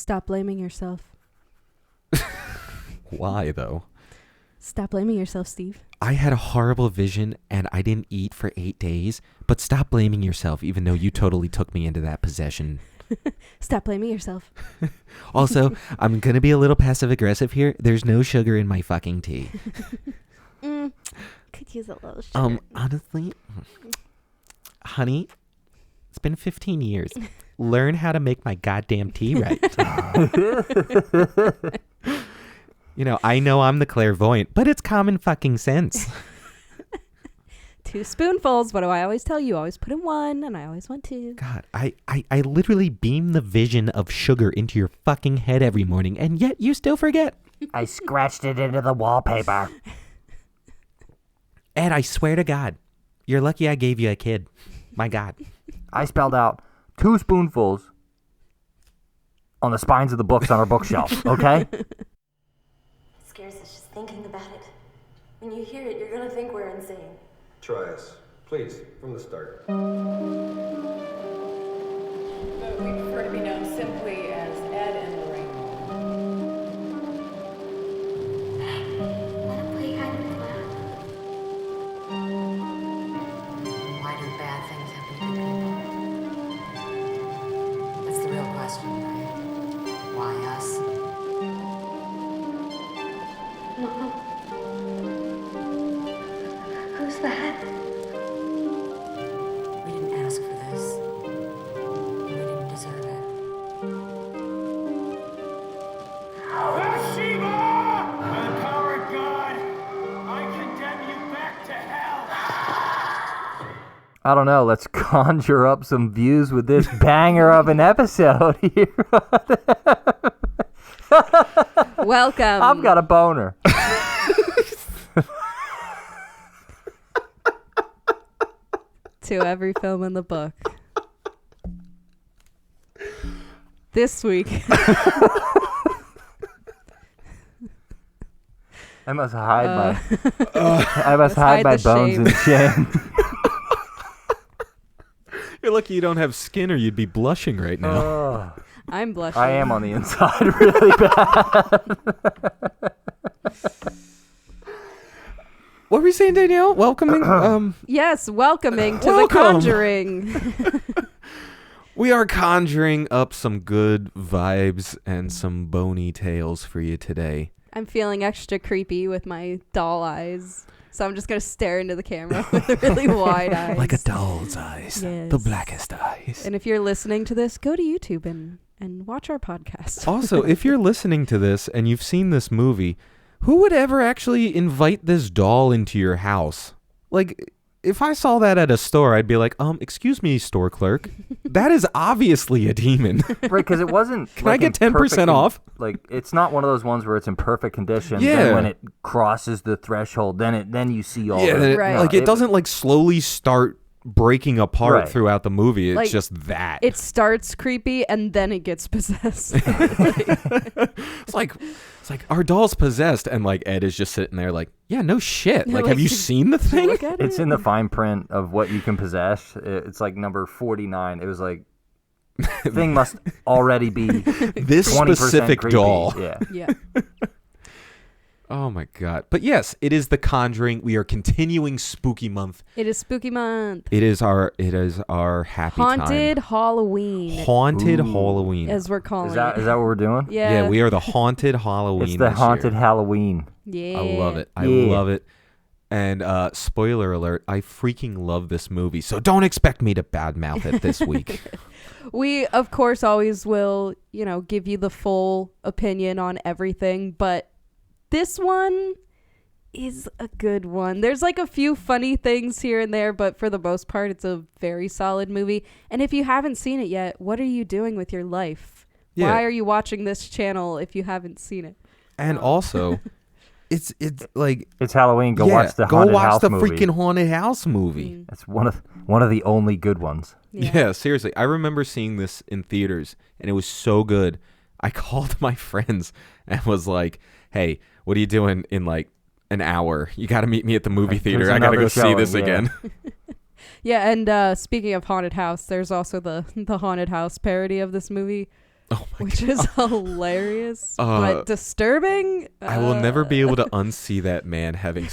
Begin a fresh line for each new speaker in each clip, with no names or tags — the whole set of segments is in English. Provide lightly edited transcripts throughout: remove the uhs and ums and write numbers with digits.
Stop blaming yourself.
Why, though?
Stop blaming yourself, Steve.
I had a horrible vision and I didn't eat for 8 days, but stop blaming yourself, even though you totally took me into that possession.
Stop blaming yourself.
Also, I'm going to be a little passive-aggressive here. There's no sugar in my fucking tea.
Could use a little sugar.
Honestly, honey, it's been 15 years. Learn how to make my goddamn tea right. I know I'm the clairvoyant, but it's common fucking sense.
2 spoonfuls. What do I always tell you? Always put in 1, and I always want 2.
God, I literally beam the vision of sugar into your fucking head every morning, and yet you still forget.
I scratched it into the wallpaper.
Ed, I swear to God, you're lucky I gave you a kid. My God.
I spelled out 2 spoonfuls on the spines of the books on our bookshelf, okay?
It scares us just thinking about it. When you hear it, you're gonna think we're insane.
Try us. Please, from the start.
But we prefer to be known simply as Ed and Loraine.
Wanna play hide and
Why do bad things happen to good people? That's the real question, right? Why us?
Who's that?
We didn't ask for this. We didn't deserve it.
Bathsheba! By the power of God, I condemn you back to hell!
I don't know. Let's conjure up some views with this banger of an episode here.
Welcome.
I've got a boner.
to every film in the book. This week.
I must hide I must
Let's
hide my
the
bones
shame.
and shame.
You're lucky you don't have skin or you'd be blushing right now.
Oh,
I'm blushing.
I am on the inside really bad.
What were you saying, Danielle? Welcoming?
Yes, welcoming to
Welcome.
The Conjuring.
We are conjuring up some good vibes and some bony tales for you today.
I'm feeling extra creepy with my doll eyes. So I'm just going to stare into the camera with really wide eyes.
Like a doll's eyes.
Yes.
The blackest eyes.
And if you're listening to this, go to YouTube and watch our podcast.
Also, if you're listening to this and you've seen this movie, who would ever actually invite this doll into your house? Like, if I saw that at a store, I'd be like, excuse me, store clerk. That is obviously a demon.
Right, because it wasn't.
Can I get 10% off?
Like, it's not one of those ones where it's in perfect condition.
Yeah.
Then when it crosses the threshold, then you see all.
Yeah,
the,
Right.
like it doesn't like slowly start breaking apart
Right.
throughout the movie. It's
Like,
just that.
It starts creepy and then it gets possessed.
It's like our doll's possessed, and like Ed is just sitting there like, yeah, no shit. Like, have you seen the thing?
Look at
It's
it.
in the fine print of what you can possess. It's like number 49. It was like, thing must already be
This
20%
specific
creepy.
doll.
Yeah.
Yeah.
Oh my god. But yes, it is The Conjuring. We are continuing spooky month.
It is spooky month.
It is our happy
Haunted
time.
Halloween,
Haunted
Ooh.
Halloween.
as we're calling
Is that
it.
what we're doing?
Yeah.
Yeah, we are the Haunted Halloween.
It's the
this
haunted
year.
Halloween.
Yeah.
I love it. I
Yeah.
love it. And spoiler alert, I freaking love this movie. So don't expect me to badmouth it this week.
We, of course, always will, give you the full opinion on everything, but this one is a good one. There's like a few funny things here and there, but for the most part, it's a very solid movie. And if you haven't seen it yet, what are you doing with your life?
Yeah.
Why are you watching this channel if you haven't seen it?
And also, it's like
It's Halloween. Go
yeah,
watch the haunted house movie.
freaking haunted house movie.
Mm.
It's one of the only good ones.
Yeah, seriously. I remember seeing this in theaters, and it was so good. I called my friends and was like, "Hey, what are you doing in like an hour? You got to meet me at the movie theater.
There's
I got to go
another
see this
showing, yeah.
again."
Yeah, and speaking of haunted house, there's also the haunted house parody of this movie.
Oh my
which is hilarious
Uh,
but disturbing.
I will never be able to unsee that man having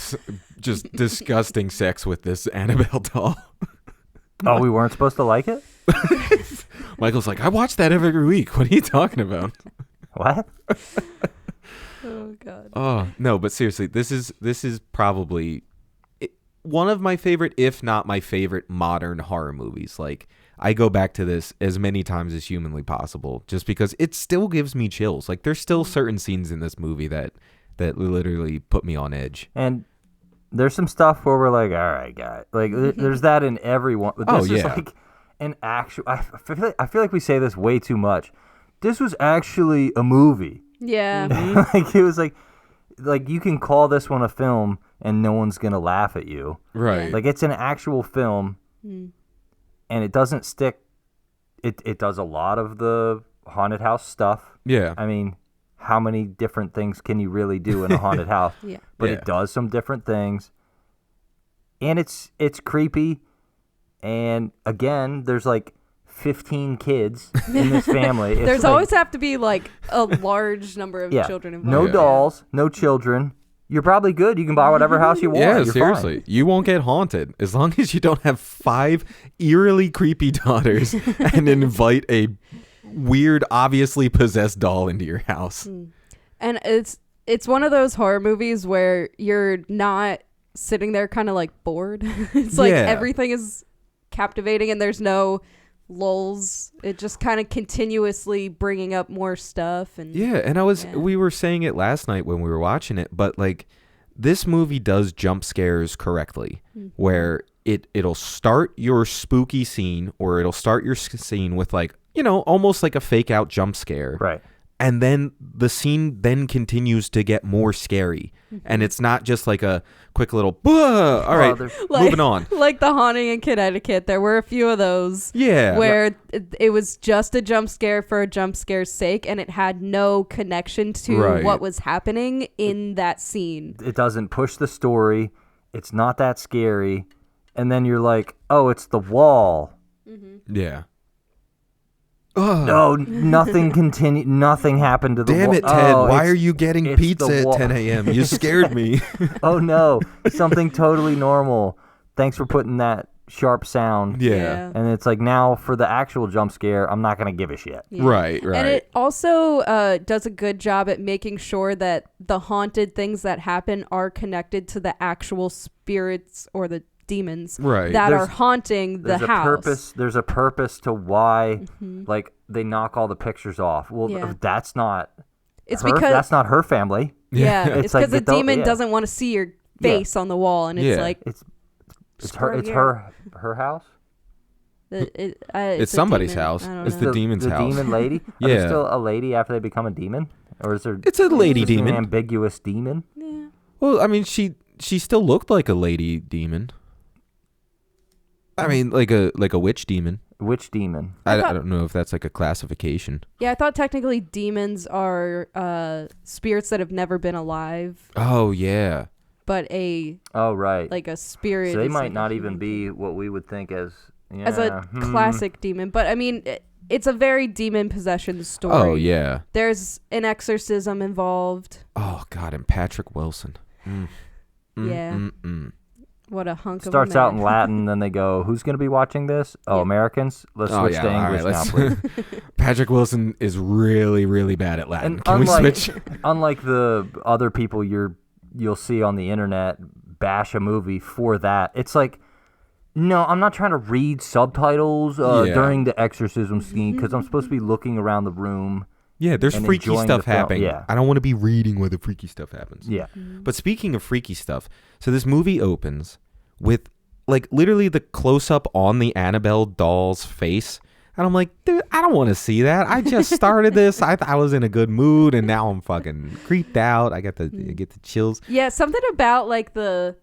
just disgusting sex with this Annabelle doll.
Oh, we weren't supposed to like it?
Michael's like, I watch that every week. What are you talking about?
What?
Oh god.
Oh no, but seriously, this is probably one of my favorite, if not my favorite, modern horror movies. Like, I go back to this as many times as humanly possible, just because it still gives me chills. Like, there's still certain scenes in this movie that literally put me on edge.
And there's some stuff where we're like, all right, guy. Like, there's that in every one. But this is like an actual. I feel like we say this way too much. This was actually a movie.
Yeah.
Like, it was like you can call this one a film and no one's gonna laugh at you.
Right.
Like, it's an actual film, and it doesn't stick. It does a lot of the haunted house stuff.
Yeah.
I mean, how many different things can you really do in a haunted house?
Yeah.
But
Yeah.
it does some different things, and it's creepy. And again, there's like 15 kids in this family. It's
There's
like,
always have to be like a large number of children involved.
no dolls, no children. You're probably good. You can buy whatever house you want.
Yeah,
You're
seriously.
fine.
You won't get haunted as long as you don't have 5 eerily creepy daughters and invite a weird, obviously possessed doll into your house.
And it's one of those horror movies where you're not sitting there kind of like bored. It's like everything is captivating and there's no lulls. It just kind of continuously bringing up more stuff. And
Yeah, and we were saying it last night when we were watching it, but like, this movie does jump scares correctly, where it'll start your spooky scene, or it'll start your scene with, like, you know, almost like a fake out jump scare.
Right.
And then the scene then continues to get more scary. And it's not just like a quick little, "Bah!" All right, moving on.
Like The Haunting in Connecticut, there were a few of those.
Yeah.
Where it was just a jump scare for a jump scare's sake, and it had no connection to what was happening in that scene.
It doesn't push the story. It's not that scary. And then you're like, oh, it's the wall.
Yeah.
No, nothing continued. Nothing happened to the wall.
Damn it, Ted.
Oh,
Why
it's-
are you getting
it's
pizza
the
at
wall.
10 a.m.? You scared me.
Oh, no. Something totally normal. Thanks for putting that sharp sound.
Yeah.
And it's like, now for the actual jump scare, I'm not going to give a shit.
Yeah.
Right.
And it also does a good job at making sure that the haunted things that happen are connected to the actual spirits or the demons that
There's-
are haunting the
There's a
house.
There's a purpose to why, like, they knock all the pictures off. Well, that's not.
It's
her,
because
that's not her family.
Yeah, it's
like
because the demon
yeah.
doesn't want to see your face on the wall, and it's like
it's
screw you.
her house.
It's somebody's
demon.
house.
I don't
It's
know.
the demon's
the
house.
demon lady. Are there still a lady after they become a demon, or is there?
It's a lady
just an
demon.
ambiguous demon.
Yeah.
Well, I mean, she still looked like a lady demon. I mean, like a witch demon.
Which demon?
I don't know if that's like a classification.
Yeah, I thought technically demons are spirits that have never been alive,
Oh yeah.
but
Oh right.
like a spirit.
So they
is
might
like a
not even
human
be what we would think as
a classic demon. But I mean, it's a very demon possession story.
Oh yeah.
There's an exorcism involved.
Oh god, and Patrick Wilson.
Yeah. What a hunk
Starts
of a man.
out in Latin, then they go, "Who's going to be watching this? Oh, Americans. Let's switch to English now, please."
Patrick Wilson is really, really bad at Latin.
And
Can we switch?
Unlike the other people you'll see on the internet bash a movie for that, it's like, no, I'm not trying to read subtitles during the exorcism scene because I'm supposed to be looking around the room.
Yeah, there's
and
freaky
enjoying
stuff
the film.
happening.
Yeah.
I don't want to be reading where the freaky stuff happens.
Yeah.
But speaking of freaky stuff, so this movie opens with like literally the close up on the Annabelle doll's face. And I'm like, dude, I don't want to see that. I just started this. I was in a good mood and now I'm fucking creeped out. I get the chills.
Yeah, something about like the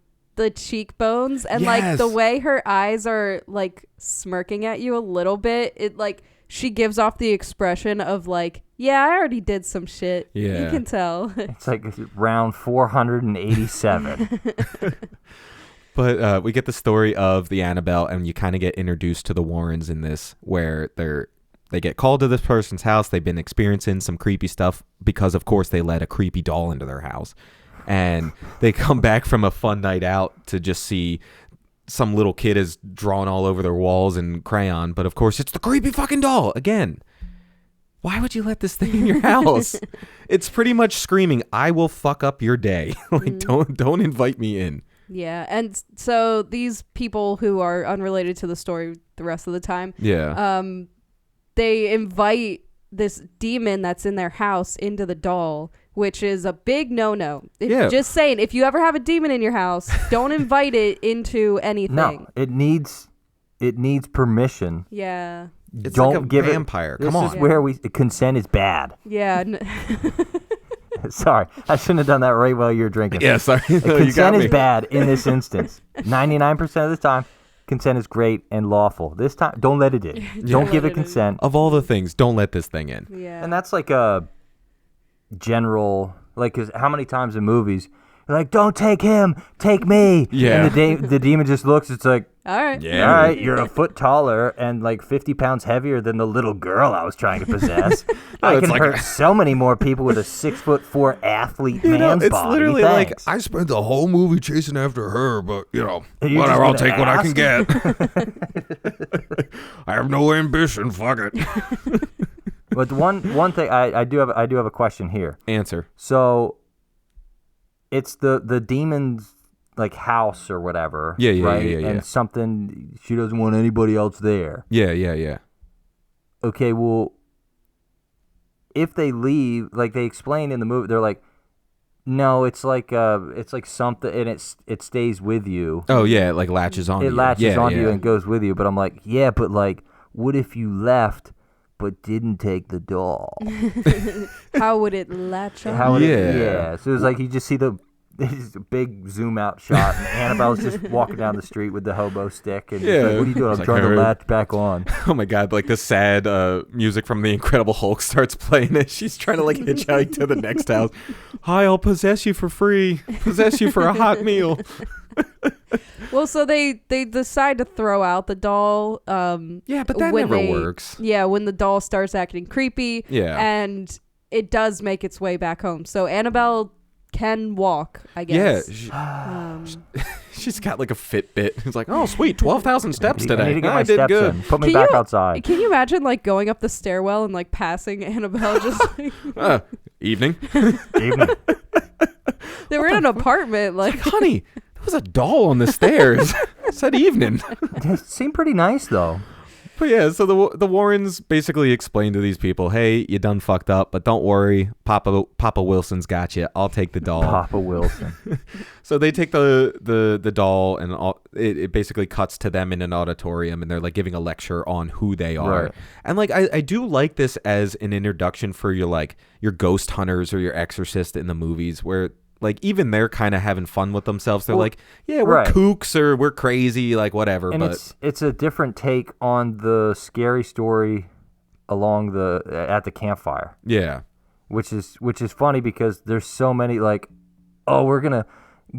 cheekbones and like the way her eyes are like smirking at you a little bit. It like she gives off the expression of like, yeah, I already did some shit.
Yeah.
You can tell.
It's like round 487.
But we get the story of the Annabelle, and you kind of get introduced to the Warrens in this, where they're They get called to this person's house. They've been experiencing some creepy stuff because, of course, they let a creepy doll into their house. And they come back from a fun night out to just see some little kid is drawn all over their walls in crayon. But, of course, it's the creepy fucking doll. Again, why would you let this thing in your house? It's pretty much screaming, I will fuck up your day. Like, don't invite me in.
Yeah, and so these people who are unrelated to the story the rest of the time, they invite this demon that's in their house into the doll, which is a big no-no. Just saying, if you ever have a demon in your house, don't invite it into anything.
No, it needs permission.
Yeah.
It's
Don't
like a
give
vampire.
This
Come on.
is where consent is bad.
Yeah.
Sorry, I shouldn't have done that right while you were drinking.
Yeah, sorry. No, you got
consent
me.
is bad in this instance. 99% of the time, consent is great and lawful. This time, don't let it in. Don't give it consent.
Of all the things, don't let this thing in.
Yeah.
And that's like a general, like, 'cause how many times in movies, you're like, don't take him, take me.
Yeah.
And the demon just looks, it's like,
All right.
Yeah.
all right, you're a foot taller and like 50 pounds heavier than the little girl I was trying to possess. I
it's
can
like-
hurt so many more people with a 6'4" athlete man's
it's
body.
literally
Thanks.
like, I spent the whole movie chasing after her, but,
You're
whatever, I'll
just
take
gonna
what I can
ask?
get. I have no ambition, fuck it.
But the one thing I do have a question here.
Answer.
So it's the demon's like house or whatever.
Yeah, yeah,
right?
yeah, yeah.
And something, she doesn't want anybody else there.
Yeah.
Okay, well, if they leave, like they explain in the movie, they're like, no, it's like something, and it stays with you.
Oh, yeah, it like latches on
It
you.
latches onto you and goes with you. But I'm like, yeah, but like, what if you left but didn't take the doll?
How would it latch on?
How would
Yeah.
yeah. So it was like you just see this big zoom out shot, and Annabelle's just walking down the street with the hobo stick, and
Yeah.
it's like, what are you doing?
It's
I'm
like,
trying to
"Hey."
latch back on.
Oh my god, like the sad music from The Incredible Hulk starts playing as she's trying to like hitchhike to the next house. Hi, I'll possess you for free. Possess you for a hot meal.
Well, so they decide to throw out the doll.
Yeah, but that
when
never works.
Yeah, when the doll starts acting creepy.
Yeah.
And it does make its way back home. So Annabelle can walk, I guess.
Yeah, she's got like a Fitbit. It's like, oh sweet, 12,000 steps
I
today.
need to get
Oh,
my
I did
steps
good.
in. Put me
Can
back
you-
outside.
Can you imagine like going up the stairwell and like passing Annabelle just like
Evening.
Evening.
they were in an apartment like
Honey, there was a doll on the stairs. It said evening.
It seemed pretty nice though.
But yeah, so the Warrens basically explain to these people, hey, you done fucked up, but don't worry, Papa Wilson's got you. I'll take the doll.
Papa Wilson.
So they take the doll, and it basically cuts to them in an auditorium, and they're like giving a lecture on who they are.
Right.
And like I do like this as an introduction for your ghost hunters or your exorcist in the movies, where like even they're kind of having fun with themselves. They're like, yeah, we're
right.
kooks or we're crazy, like whatever.
And
but
it's a different take on the scary story along at the campfire.
yeah.
Which is funny because there's so many like, oh, we're gonna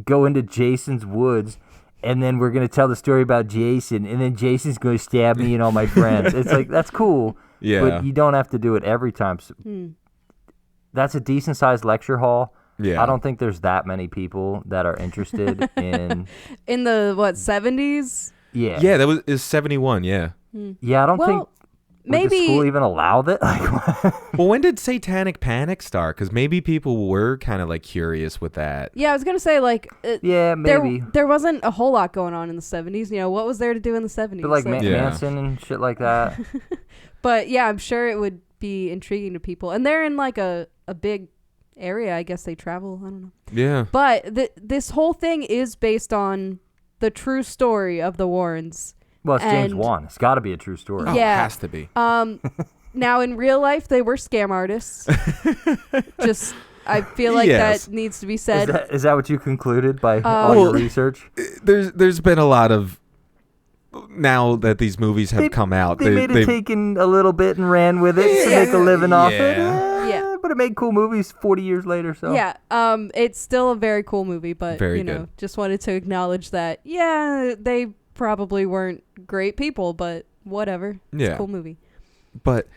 go into Jason's woods, and then we're gonna tell the story about Jason, and then Jason's gonna stab me and all my friends. It's like, that's cool,
Yeah.
but you don't have to do it every time. That's a decent sized lecture hall.
Yeah.
I don't think there's that many people that are interested in.
in the 70s.
Yeah,
Yeah, that is 71, yeah.
yeah. I don't
Well,
think. Would the
maybe
school even allow that? Like,
Well, when did Satanic Panic start? Because maybe people were kind of like curious with that.
yeah, I was gonna say like
yeah, maybe.
there wasn't a whole lot going on in the 70s. You know, what was there to do in the 70s?
But like
So-
Yeah.
Manson and shit like that.
But yeah, I'm sure it would be intriguing to people, and they're in like a big area. I guess they travel. I don't know.
Yeah.
But this whole thing is based on the true story of the Warrens.
Well, it's James
And-
Wan. It's got to be a true story.
Oh,
Yeah.
it has to be.
Now in real life, they were scam artists. Just, I feel like
Yes.
that needs to be said.
Is that what you concluded by all your
Well,
research?
There's been a lot of, now that these movies have come out,
They made it taken a little bit and ran with it to make a living off it.
Yeah.
But it made cool movies 40 years later. So
Yeah, it's still a very cool movie, but
Very
you know,
good.
just wanted to acknowledge that. Yeah, they probably weren't great people, but whatever. It's
Yeah.
a cool movie.
But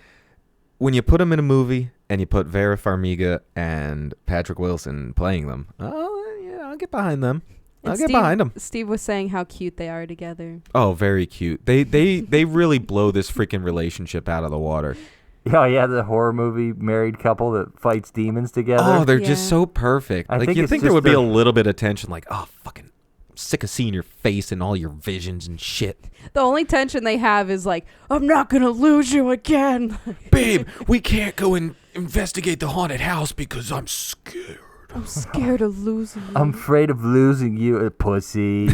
when you put them in a movie and you put Vera Farmiga and Patrick Wilson playing them, oh, yeah, I'll get behind them. I'll get behind them.
Steve was saying how cute they are together.
Oh, very cute. They really blow this freaking relationship out of the water.
Oh, yeah, the horror movie married couple that fights demons together.
Oh, they're just so perfect.
I
like,
think
you
it's
think there
just
would be
their-
a little bit of tension, like, oh, fucking sick of seeing your face and all your visions and shit.
The only tension they have is like, I'm not going to lose you again.
Babe, we can't go and investigate the haunted house because I'm scared.
I'm scared of losing you.
I'm afraid of losing you, pussy.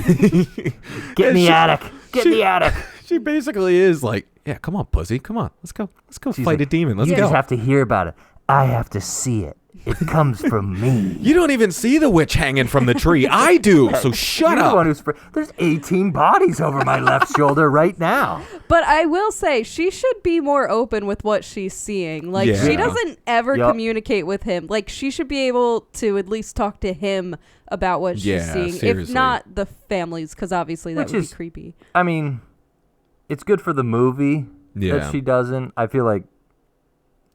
Get in the attic. Get in the attic.
She basically is like, yeah, come on, pussy. Come on. Let's go. Let's go
She's
fight a
like,
demon. Let's
you
go.
just have to hear about it. I have to see it. It comes from me.
You don't even see the witch hanging from the tree. I do. So shut
You're
up.
the one who's there's 18 bodies over my left shoulder right now.
But I will say she should be more open with what she's seeing. Like
Yeah.
she doesn't ever
Yup.
communicate with him. Like she should be able to at least talk to him about what she's
Yeah,
seeing. If
seriously.
not the families, because obviously that
Which
would
is-
be creepy.
I mean, it's good for the movie
Yeah.
that she doesn't. I feel like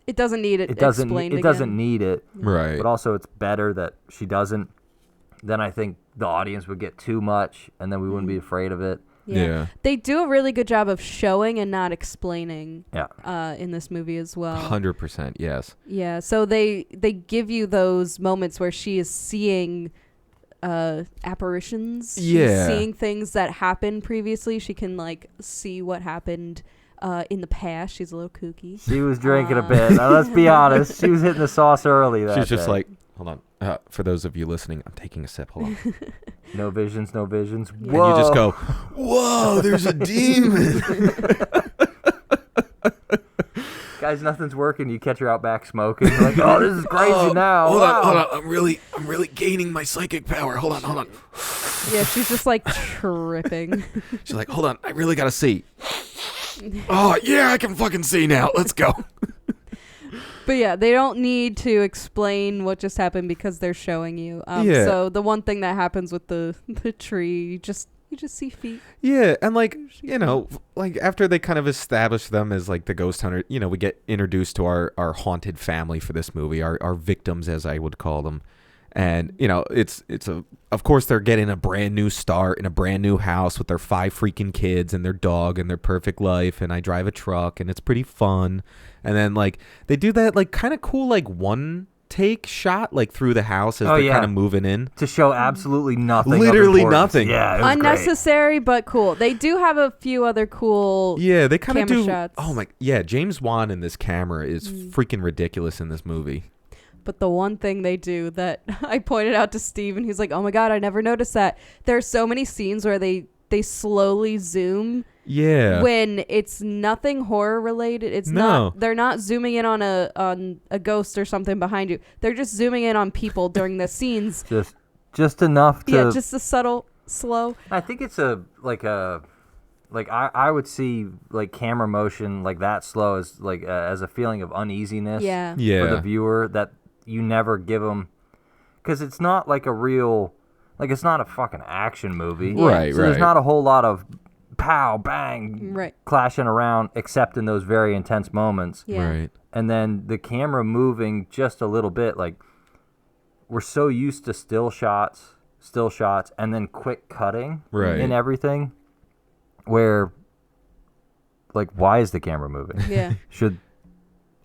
It doesn't need it,
it doesn't.
explained
It doesn't
again.
need it.
Right.
But also, it's better that she doesn't. Then I think the audience would get too much, and then we wouldn't be afraid of it.
Yeah.
They do a really good job of showing and not explaining
Yeah.
in this movie as well.
100%. Yes.
Yeah, so they give you those moments where she is seeing apparitions.
Yeah.
She's seeing things that happened previously. She can like see what happened in the past. She's a little kooky.
She was drinking a bit. Now, let's be honest. She was hitting the sauce early. That
She's just
day.
like, hold on. For those of you listening, I'm taking a sip. Hold on.
No visions, no visions.
And
Whoa.
you just go, whoa, there's a demon.
Guys, nothing's working. You catch her out back smoking. You're like, oh, this is crazy now.
Hold
Wow.
on, hold on. I'm really gaining my psychic power. Hold on.
Yeah, she's just like tripping.
She's like, hold on, I really gotta see. Oh yeah, I can fucking see now. Let's go.
But yeah, they don't need to explain what just happened because they're showing you.
Yeah.
So the one thing that happens with the tree, you just see feet.
Yeah, and like, you know, like after they kind of establish them as like the ghost hunter, you know, we get introduced to our haunted family for this movie, our victims, as I would call them. And, you know, of course they're getting a brand new start in a brand new house with their 5 freaking kids and their dog and their perfect life. And I drive a truck and it's pretty fun. And then like they do that like kind of cool, like one take shot like through the house as they're kind of moving in.
To show absolutely nothing. of
Literally
importance.
nothing.
Yeah, it was
Unnecessary, but cool. They do have a few other cool
Yeah, they kind of
camera
do.
shots.
Oh my, yeah, James Wan in this camera is freaking ridiculous in this movie.
But the one thing they do that I pointed out to Steve, and he's like, oh my God, I never noticed that. There are so many scenes where they slowly zoom
Yeah.
when it's nothing horror related. It's not, they're not zooming in on a ghost or something behind you. They're just zooming in on people during the scenes.
Just enough to.
Yeah, just a subtle, slow.
I think it's I would see like camera motion like that slow as like as a feeling of uneasiness.
Yeah.
For
Yeah.
the viewer that you never give them, because it's not like a real, like it's not a fucking action movie.
Yeah.
Right,
So there's
right.
not a whole lot of pow bang
Right.
clashing around except in those very intense moments.
Yeah.
Right.
And then the camera moving just a little bit, like we're so used to still shots, and then quick cutting
Right.
in everything, where like why is the camera moving?
Yeah.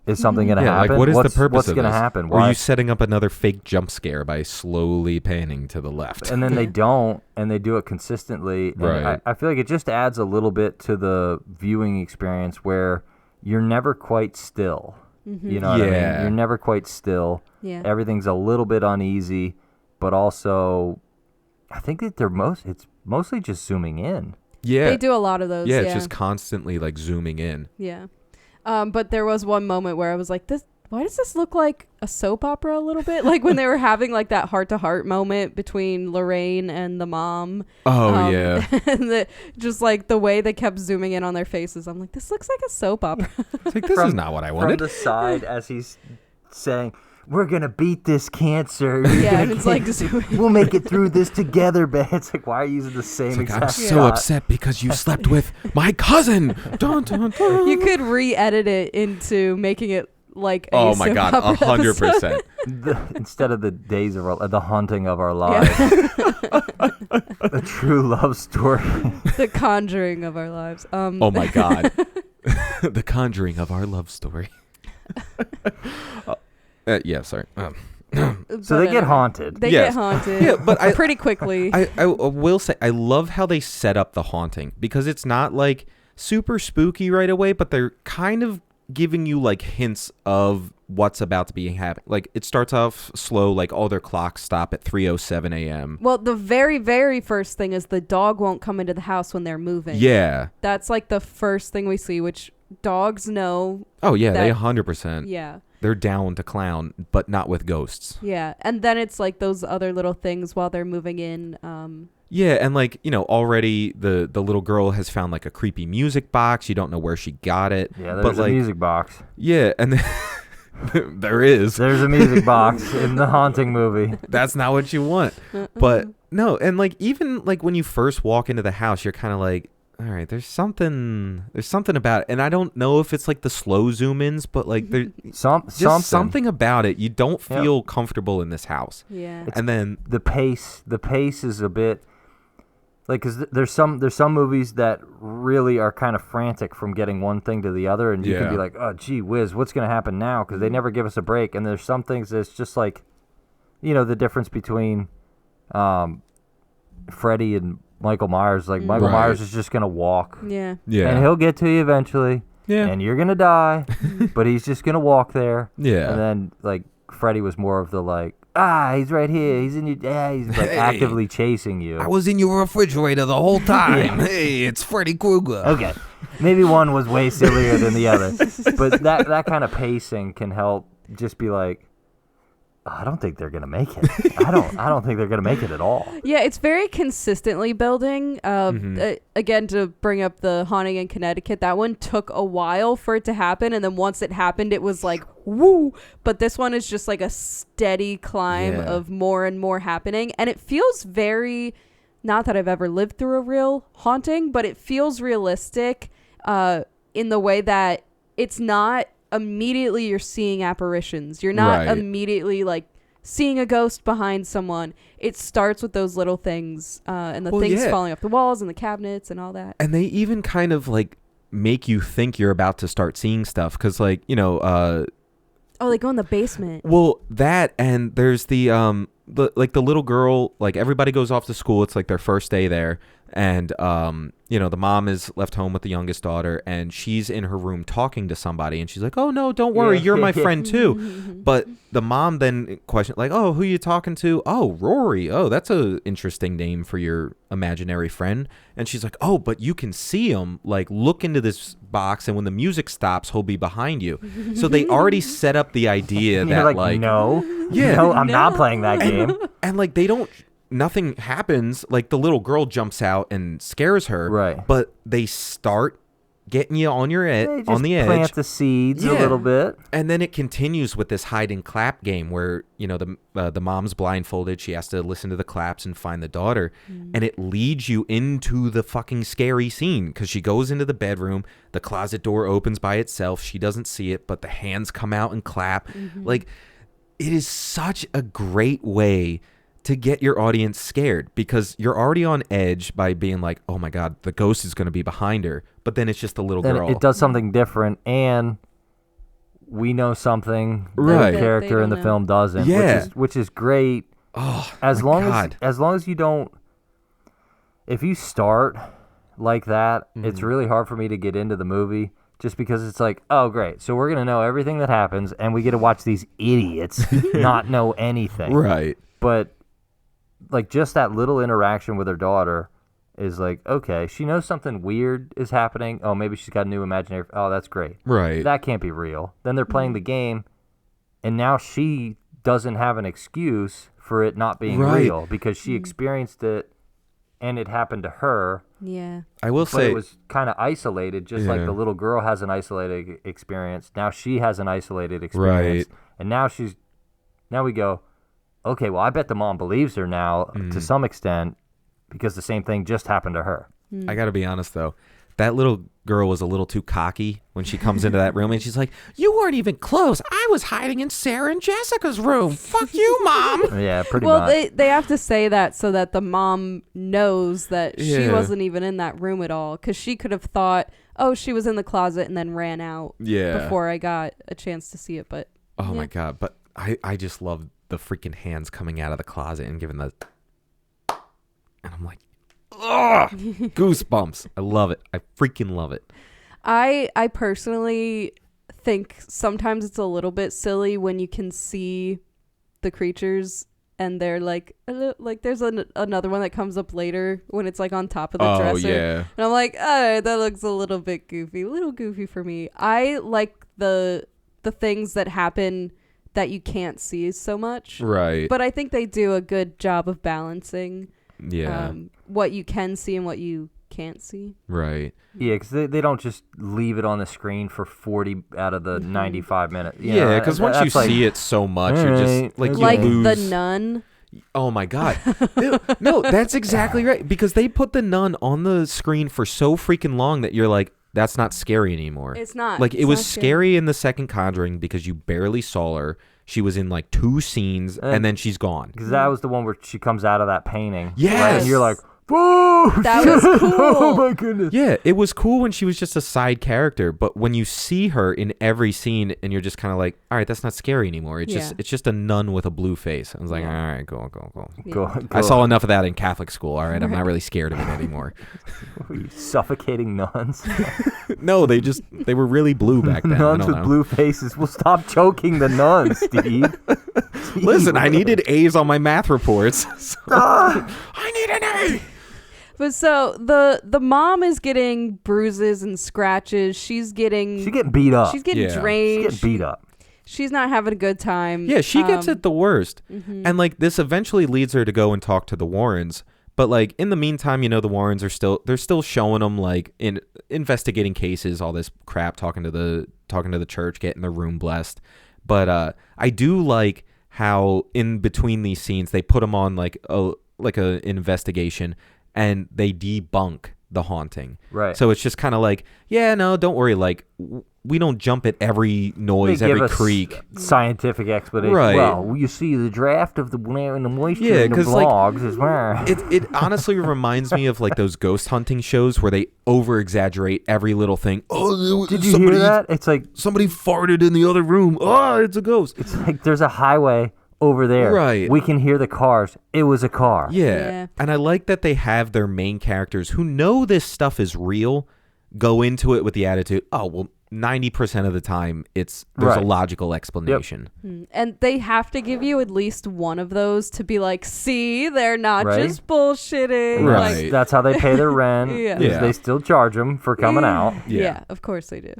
Is something gonna
Yeah,
happen?
like what is
what's,
the purpose
What's
of
gonna
this?
happen?
Or are
Why?
you setting up another fake jump scare by slowly panning to the left?
And then they don't, and they do it consistently. And
Right.
I feel like it just adds a little bit to the viewing experience where you're never quite still. You know what I mean?
Yeah.
You're never quite still.
Yeah.
Everything's a little bit uneasy, but also I think that it's mostly just zooming in.
Yeah.
They do a lot of those.
Yeah,
Yeah.
it's just constantly like zooming in.
Yeah. But there was one moment where I was like, why does this look like a soap opera a little bit? Like when they were having like that heart-to-heart moment between Lorraine and the mom.
Oh, yeah.
And just like the way they kept zooming in on their faces. I'm like, this looks like a soap opera.
It's like, this is not what I
From
wanted.
the side as he's saying, we're gonna beat this cancer.
Yeah, and it's like
we'll make it through this together, man. It's like, why are you using the same exact
I'm
shot?
so upset because you slept with my cousin. Dun, dun, dun.
You could re-edit it into making it like a
oh my god,
soap opera
100%.
Instead of the days of the haunting of our lives, a true love story.
The Conjuring of our lives.
Oh my god, the Conjuring of our love story. Yeah, sorry.
So they get haunted.
They
Yes.
get haunted.
Yeah, but
pretty quickly.
I will say I love how they set up the haunting because it's not like super spooky right away, but they're kind of giving you like hints of what's about to be happening. Like it starts off slow, like all their clocks stop at 3:07 a.m.
Well, the very, very first thing is the dog won't come into the house when they're moving.
Yeah.
That's like the first thing we see, which dogs know.
Oh yeah, they
that-
100%.
Yeah.
They're down to clown, but not with ghosts.
Yeah. And then it's like those other little things while they're moving in.
Yeah, and like, already the little girl has found like a creepy music box. You don't know where she got it.
Yeah, there's
but, like,
a music box.
Yeah, and then there is.
There's a music box in the haunting movie.
That's not what you want. But no, and like even like when you first walk into the house, you're kind of like, all right, there's something about it. And I don't know if it's like the slow zoom ins, but like there's something about it. You don't feel comfortable in this house.
Yeah.
And then
the pace is a bit like, cause there's some movies that really are kind of frantic from getting one thing to the other, and you can be like, oh gee whiz, what's gonna happen now? Because they never give us a break. And there's some things that's just like, the difference between Freddy and Michael Myers. Like Michael Myers is just gonna walk.
Yeah.
yeah,
And he'll get to you eventually.
Yeah.
And you're gonna die, but he's just gonna walk there.
Yeah.
And then like Freddy was more of the like, he's right here. He's in your. He's like actively chasing you.
I was in your refrigerator the whole time. Hey, it's Freddy Krueger.
Okay, maybe one was way sillier than the other, but that kind of pacing can help. Just be like, I don't think they're gonna make it. I don't think they're gonna make it at all.
Yeah, it's very consistently building. Again, to bring up the haunting in Connecticut, that one took a while for it to happen, and then once it happened, it was like woo. But this one is just like a steady climb of more and more happening, and it feels very. Not that I've ever lived through a real haunting, but it feels realistic in the way that it's not immediately you're seeing apparitions. You're not immediately like seeing a ghost behind someone. It starts with those little things and the things falling off the walls and the cabinets and all that.
And they even kind of like make you think you're about to start seeing stuff because like,
they go in the basement.
Well, that, and there's the little girl, like everybody goes off to school. It's like their first day there. And, the mom is left home with the youngest daughter, and she's in her room talking to somebody. And she's like, oh, no, don't worry. You're my friend, too. But the mom then questioned, like, oh, who are you talking to? Oh, Rory. Oh, that's a interesting name for your imaginary friend. And she's like, oh, but you can see him. Like, look into this box, and when the music stops, he'll be behind you. So they already set up the idea that, like,
no, I'm not playing that game.
And like, nothing happens. Like the little girl jumps out and scares her.
Right.
But they start getting you on your on the edge.
Plant the seeds a little bit.
And then it continues with this hide and clap game where, the mom's blindfolded. She has to listen to the claps and find the daughter. And it leads you into the fucking scary scene because she goes into the bedroom. The closet door opens by itself. She doesn't see it, but the hands come out and clap. Like, it is such a great way to get your audience scared because you're already on edge by being like, oh my God, the ghost is going to be behind her. But then it's just a little girl.
It does something different, and we know something that the character in the film doesn't, which is great.
Oh,
as long as you don't, if you start like that, it's really hard for me to get into the movie. Just because it's like, oh, great. So we're going to know everything that happens, and we get to watch these idiots not know anything.
Right.
But like just that little interaction with her daughter is like, okay, she knows something weird is happening. Oh, maybe she's got a new imaginary. Oh, that's great.
Right.
That can't be real. Then they're playing the game, and now she doesn't have an excuse for it not being real because she experienced it and it happened to her.
Yeah.
I will say
it was kind of isolated, just like the little girl has an isolated experience. Now she has an isolated experience.
Right.
And now she's Now we go, okay, well, I bet the mom believes her now to some extent because the same thing just happened to her.
I got to be honest, though. That little girl was a little too cocky when she comes into that room, and she's like, you weren't even close. I was hiding in Sarah and Jessica's room. Fuck you, Mom.
Yeah, pretty
well,
much.
they have to say that so that the mom knows that she wasn't even in that room at all, because she could have thought, oh, she was in the closet and then ran out before I got a chance to see it. But
oh, my God. But I just love the freaking hands coming out of the closet and giving the... And I'm like, ugh, goosebumps. I love it. I freaking love it.
I personally think sometimes it's a little bit silly when you can see the creatures and they're like there's another one that comes up later when it's like on top of the dresser.
Yeah.
And I'm like, oh, that looks a little bit goofy, a little goofy for me. I like the things that happen that you can't see so much.
Right.
But I think they do a good job of balancing what you can see and what you can't see.
Right.
Yeah, because they don't just leave it on the screen for 40 out of the 95 minutes.
Yeah, because once you see it so much, you're just like, you lose.
The Nun.
Oh my God. No, that's exactly right. Because they put the nun on the screen for so freaking long that you're like, that's not scary anymore.
It's not.
Like, it was scary in the second Conjuring because you barely saw her. She was in like 2 scenes and then she's gone.
Because that was the one where she comes out of that painting.
Yes.
Right? And you're like, whoa!
That was cool.
Oh my goodness.
Yeah, it was cool when she was just a side character, but when you see her in every scene and you're just kind of like, all right, that's not scary anymore. It's just a nun with a blue face. I was like, all right, cool.
Go.
I saw enough of that in Catholic school. All right, I'm not really scared of it anymore.
Were you suffocating nuns?
No, they were really blue back then.
Nuns with blue faces. Well, stop choking the nuns, Steve.
Listen, I needed A's on my math reports. So I need an A.
But so the mom is getting bruises and scratches. She's getting
beat up.
She's getting drained.
She's getting beat up.
She's not having a good time.
Yeah, she gets it the worst. And like this eventually leads her to go and talk to the Warrens. But like in the meantime, the Warrens are still showing them like in investigating cases, all this crap, talking to the church, getting the room blessed. But I do like how in between these scenes they put them on like a investigation and they debunk the haunting.
Right.
So it's just kind of like, yeah, no, don't worry. Like we don't jump at every noise, every creak.
Scientific explanation.
Right.
Well, you see the draft of the air and the moisture in the blogs is where.
It honestly reminds me of like those ghost hunting shows where they over exaggerate every little thing. Oh,
did you hear that? It's like
somebody farted in the other room. Oh, it's a ghost.
It's like there's a highway over there.
Right.
We can hear the cars. It was a car.
Yeah. And I like that they have their main characters who know this stuff is real go into it with the attitude, oh, well, 90% of the time there's a logical explanation.
Yep. And they have to give you at least one of those to be like, see, they're not just bullshitting.
Right.
Like,
that's how they pay their rent. They still charge them for coming out.
Yeah, of course they do.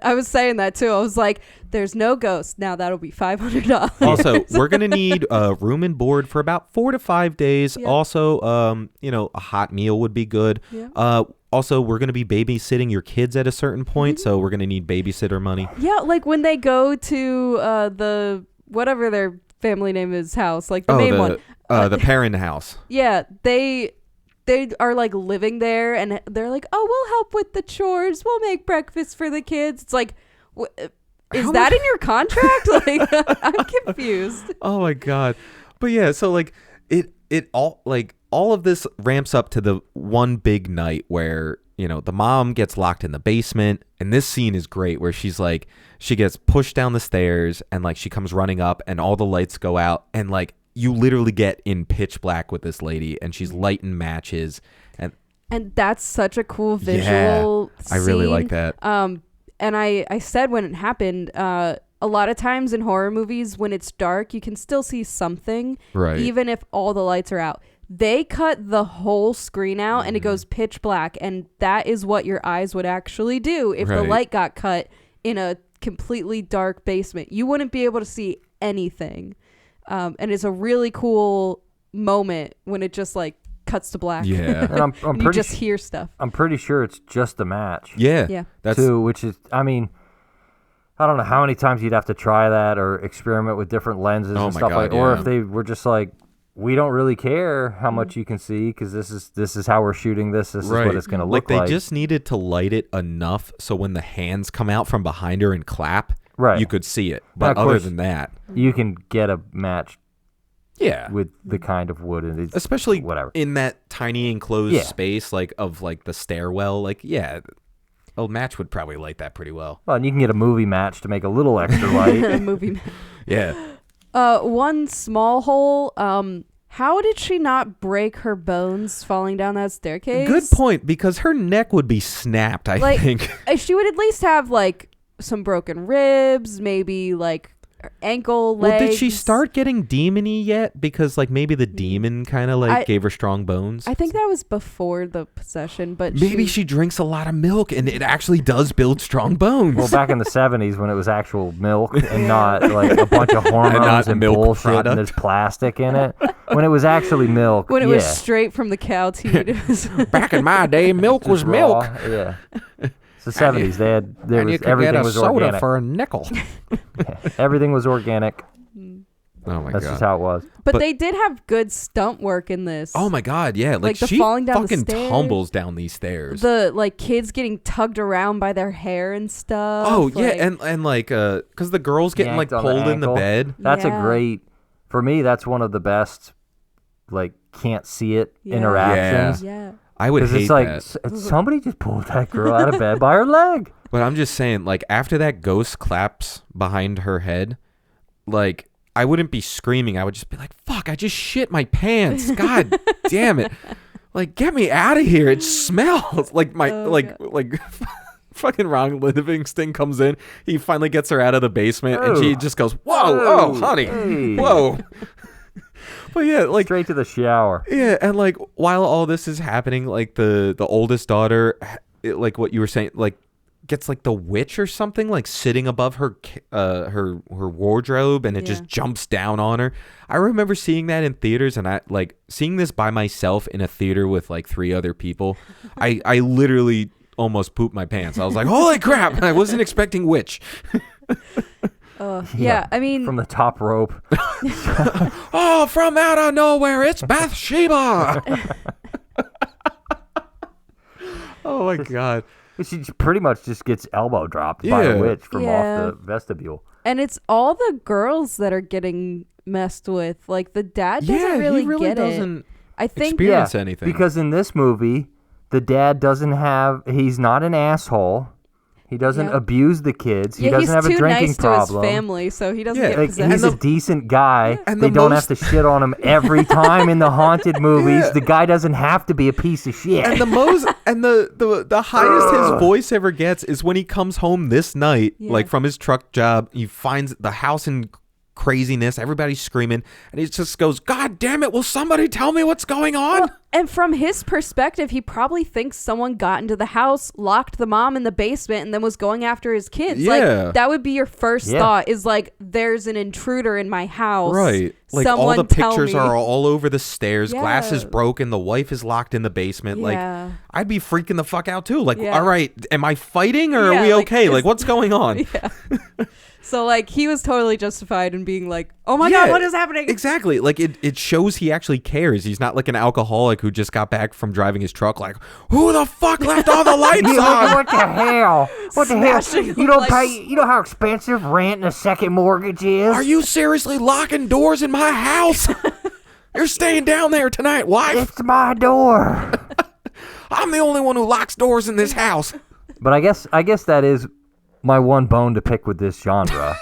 I was saying that too. I was like, there's no ghost. Now that'll be $500.
Also, we're going to need room and board for about 4 to 5 days. Yep. Also, a hot meal would be good. Yeah. Also, we're going to be babysitting your kids at a certain point, so we're going to need babysitter money.
Yeah, like when they go to the whatever their family name is house, like the main one.
The parent house. Yeah,
they are like living there, and they're like, oh, we'll help with the chores. We'll make breakfast for the kids. It's like, is that in your contract? Like, I'm confused.
Oh, my God. But yeah, so like it all like all of this ramps up to the one big night where, the mom gets locked in the basement. And this scene is great where she's like, she gets pushed down the stairs and like she comes running up and all the lights go out. And like you literally get in pitch black with this lady and she's lighting matches.
And that's such a cool visual scene.
I really like that.
And I said when it happened, a lot of times in horror movies, when it's dark, you can still see something,
right?
Even if all the lights are out. They cut the whole screen out and it goes pitch black. And that is what your eyes would actually do if the light got cut in a completely dark basement. You wouldn't be able to see anything. And it's a really cool moment when it just like cuts to black.
Yeah.
And I'm
you just hear stuff.
I'm pretty sure it's just a match.
Yeah.
That's too, which is, I mean, I don't know how many times you'd have to try that or experiment with different lenses and stuff like. Or if they were just like, we don't really care how much you can see because this is how we're shooting this. This is what it's going to look like.
They just needed to light it enough so when the hands come out from behind her and clap, you could see it. But other than that,
you can get a match.
Yeah,
with the kind of wood, and
especially
whatever
in that tiny enclosed space, like of like the stairwell. Like, a match would probably light that pretty well.
Well, and you can get a movie match to make a little extra light.
A movie match.
Yeah.
One small hole. How did she not break her bones falling down that staircase?
Good point, because her neck would be snapped, I think.
She would at least have, like, some broken ribs, maybe, like, her ankle, legs.
Well, did she start getting demon-y yet? Because, like, maybe the demon kind of, like, gave her strong bones.
I think that was before the possession, but
maybe she drinks a lot of milk, and it actually does build strong bones.
Well, back in the 70s when it was actual milk and not, like, a bunch of hormones and bullshit product. And there's plastic in it. When it was actually milk,
when it was straight from the cow teat. It was
back in my day, milk was milk.
Yeah. It's the 70s. Everything was
soda
organic.
For a nickel.
Everything was organic.
Oh my god.
That's just how it was.
But they did have good stunt work in this.
Oh my god, yeah. Like
the
she
falling down
fucking
the stairs,
tumbles down these stairs.
The like kids getting tugged around by their hair and stuff.
Oh yeah, and like because the girl's getting like pulled in the bed.
That's a great. For me, that's one of the best. Like can't see it interactions.
Yeah.
I would hate
that. Somebody just pulled that girl out of bed by her leg.
But I'm just saying, like, after that ghost claps behind her head, like, I wouldn't be screaming. I would just be like, fuck, I just shit my pants. God damn it. Like, get me out of here. It smells. Like, fucking Ron Livingston comes in. He finally gets her out of the basement, and she just goes, whoa, honey. Hey. Whoa. But yeah, like
straight to the shower.
Yeah, and like while all this is happening, like the oldest daughter, like what you were saying, like gets like the witch or something like sitting above her wardrobe, and it just jumps down on her. I remember seeing that in theaters, and I like seeing this by myself in a theater with like 3 other people. I literally almost pooped my pants. I was like, holy crap! I wasn't expecting witch.
Yeah, I mean...
From the top rope.
Oh, from out of nowhere, it's Bathsheba! Oh, my God.
She pretty much just gets elbow dropped by a witch from off the vestibule.
And it's all the girls that are getting messed with. Like, the dad doesn't really get
doesn't
I think
experience anything.
Because in this movie, the dad doesn't have... He's not an asshole. He doesn't abuse the kids. He doesn't have a drinking problem.
He's too nice to his family, so he doesn't get possessed.
He's a decent guy. And they don't have to shit on him every time in the haunted movies. The guy doesn't have to be a piece of shit.
And the highest his voice ever gets is when he comes home this night, like from his truck job. He finds the house in craziness. Everybody's screaming, and he just goes, "God damn it! Will somebody tell me what's going on?"
Well, and from his perspective, he probably thinks someone got into the house, locked the mom in the basement, and then was going after his kids.
Yeah.
Like, that would be your first thought is like, there's an intruder in my house.
Right. Like
someone
all the pictures are all over the stairs.
Yeah.
Glass is broken. The wife is locked in the basement.
Yeah.
Like, I'd be freaking the fuck out too. Like, all right, am I fighting or are we okay? Like, what's going on?
Yeah. So, like, he was totally justified in being like, oh my God, what is happening?
Exactly. Like, it shows he actually cares. He's not like an alcoholic who just got back from driving his truck like, who the fuck left all the lights on?
What the hell? What the hell? You don't pay, you know how expensive rent and a second mortgage is?
Are you seriously locking doors in my house? You're staying down there tonight, wife.
It's my door.
I'm the only one who locks doors in this house.
But I guess that is my one bone to pick with this genre.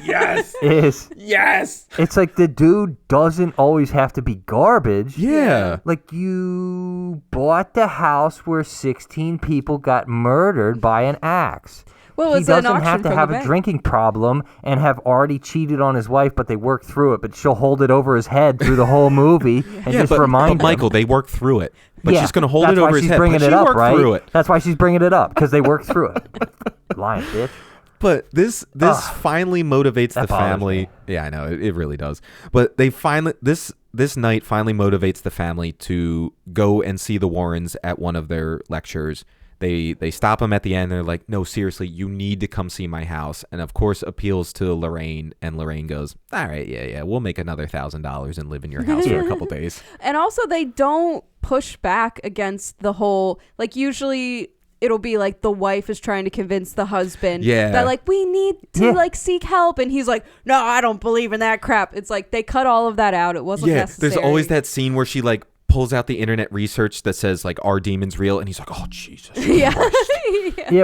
Yes.
It's like the dude doesn't always have to be garbage.
Yeah.
Like, you bought the house where 16 people got murdered by an axe.
Well,
he doesn't have to have a drinking problem and have already cheated on his wife, but they work through it. But she'll hold it over his head through the whole movie and just remind him.
But Michael, they work through it. But she's going to hold it over his head.
That's why she's bringing it up, right?
It.
That's why she's bringing it up, because they work through it. Lying bitch.
But this finally motivates the family. Me. Yeah, I know it really does. But they finally this night finally motivates the family to go and see the Warrens at one of their lectures. They stop him at the end. They're like, no, seriously, you need to come see my house. And of course appeals to Loraine, and Loraine goes, all right, yeah, we'll make another $1,000 and live in your house for a couple days.
And also they don't push back against the whole, like usually it'll be like the wife is trying to convince the husband that like we need to like seek help, and he's like, no, I don't believe in that crap. It's like they cut all of that out. It wasn't necessary.
There's always that scene where she like pulls out the internet research that says like, are demons real? And he's like, oh Jesus.
Yeah,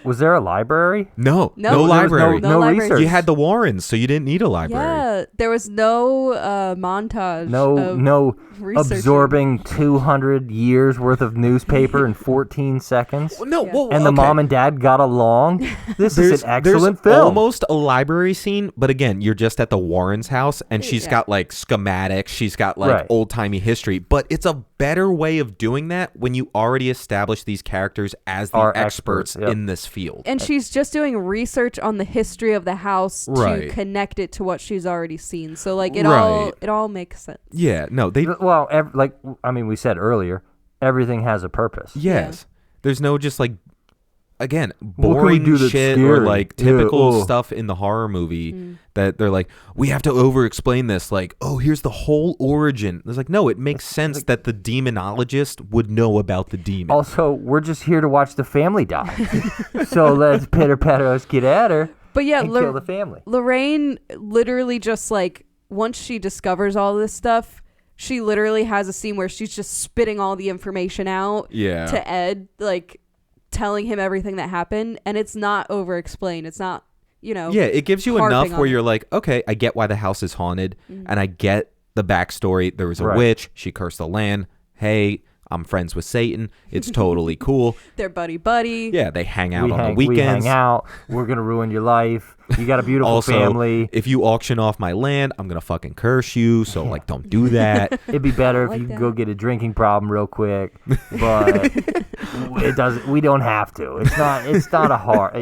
was there a library?
No
No,
library.
no library.
research.
You had the Warrens, so you didn't need a library.
Yeah, there was no montage.
No
researching.
absorbing 200 years worth of newspaper in 14 seconds.
No, well,
And the mom and dad got along. This is an excellent
there's
film.
Almost a library scene, but again, you're just at the Warrens' house, and she's got like schematics, she's got like old timey history, but it's a better way of doing that when you already establish these characters as the experts in this field.
And she's just doing research on the history of the house to connect it to what she's already seen. So like it all makes sense.
Yeah, no, they
we said earlier, everything has a purpose.
Yes. There's no just like, again, boring shit or like typical stuff in the horror movie that they're like, we have to over explain this, like, oh, here's the whole origin. It's like, no, it makes sense that the demonologist would know about the demon.
Also, we're just here to watch the family die. So let's pitter patter us get at her.
But yeah,
and kill the family.
Loraine literally just like, once she discovers all this stuff, she literally has a scene where she's just spitting all the information out to Ed, like telling him everything that happened, and it's not over explained. It's not,
it gives you enough where you're like, okay, I get why the house is haunted, and I get the backstory. There was a witch, she cursed the land. Hey, I'm friends with Satan. It's totally cool.
They're buddy.
Yeah, they hang out on the weekends.
We hang out. We're going to ruin your life. You got a beautiful family.
If you auction off my land, I'm going to fucking curse you. So, like, don't do that.
It'd be better if you could go get a drinking problem real quick. But it doesn't. We don't have to. It's not a hard,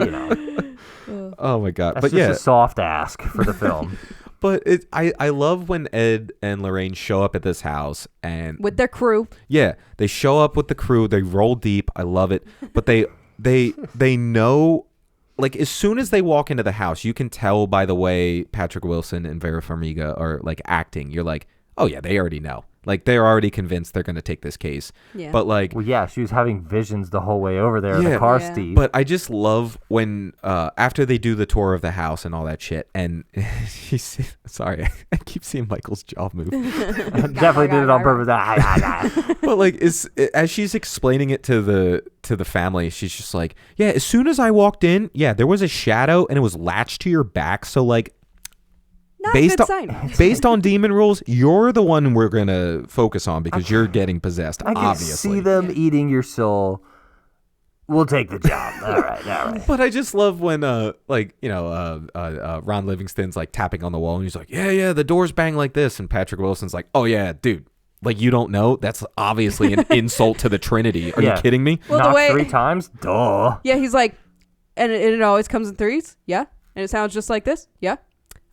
Oh, my God.
That's just a soft ask for the film.
But I love when Ed and Loraine show up at this house and
with their crew.
Yeah, they show up with the crew. They roll deep. I love it. But they know, like, as soon as they walk into the house, you can tell by the way Patrick Wilson and Vera Farmiga are like acting. You're like, oh yeah, they already know. Like, they're already convinced they're going to take this case. Yeah. But, like...
Well, yeah, she was having visions the whole way over there in the car, Steve.
But I just love when, after they do the tour of the house and all that shit, and she's... Sorry, I keep seeing Michael's jaw move.
Definitely did it on purpose.
But, like, as she's explaining it to the family, she's just like, yeah, as soon as I walked in, there was a shadow, and it was latched to your back, so, like...
Not a good sign.
Based on demon rules, you're the one we're going to focus on because you're getting possessed,
I
obviously.
can see them eating your soul. We'll take the job. All right.
But I just love when, Ron Livingston's, like, tapping on the wall, and he's like, yeah, the doors bang like this. And Patrick Wilson's like, oh, yeah, dude. Like, you don't know? That's obviously an insult to the Trinity. Are you kidding me?
Well, Not 3 times? Duh.
Yeah, he's like, and it always comes in threes? Yeah. And it sounds just like this? Yeah.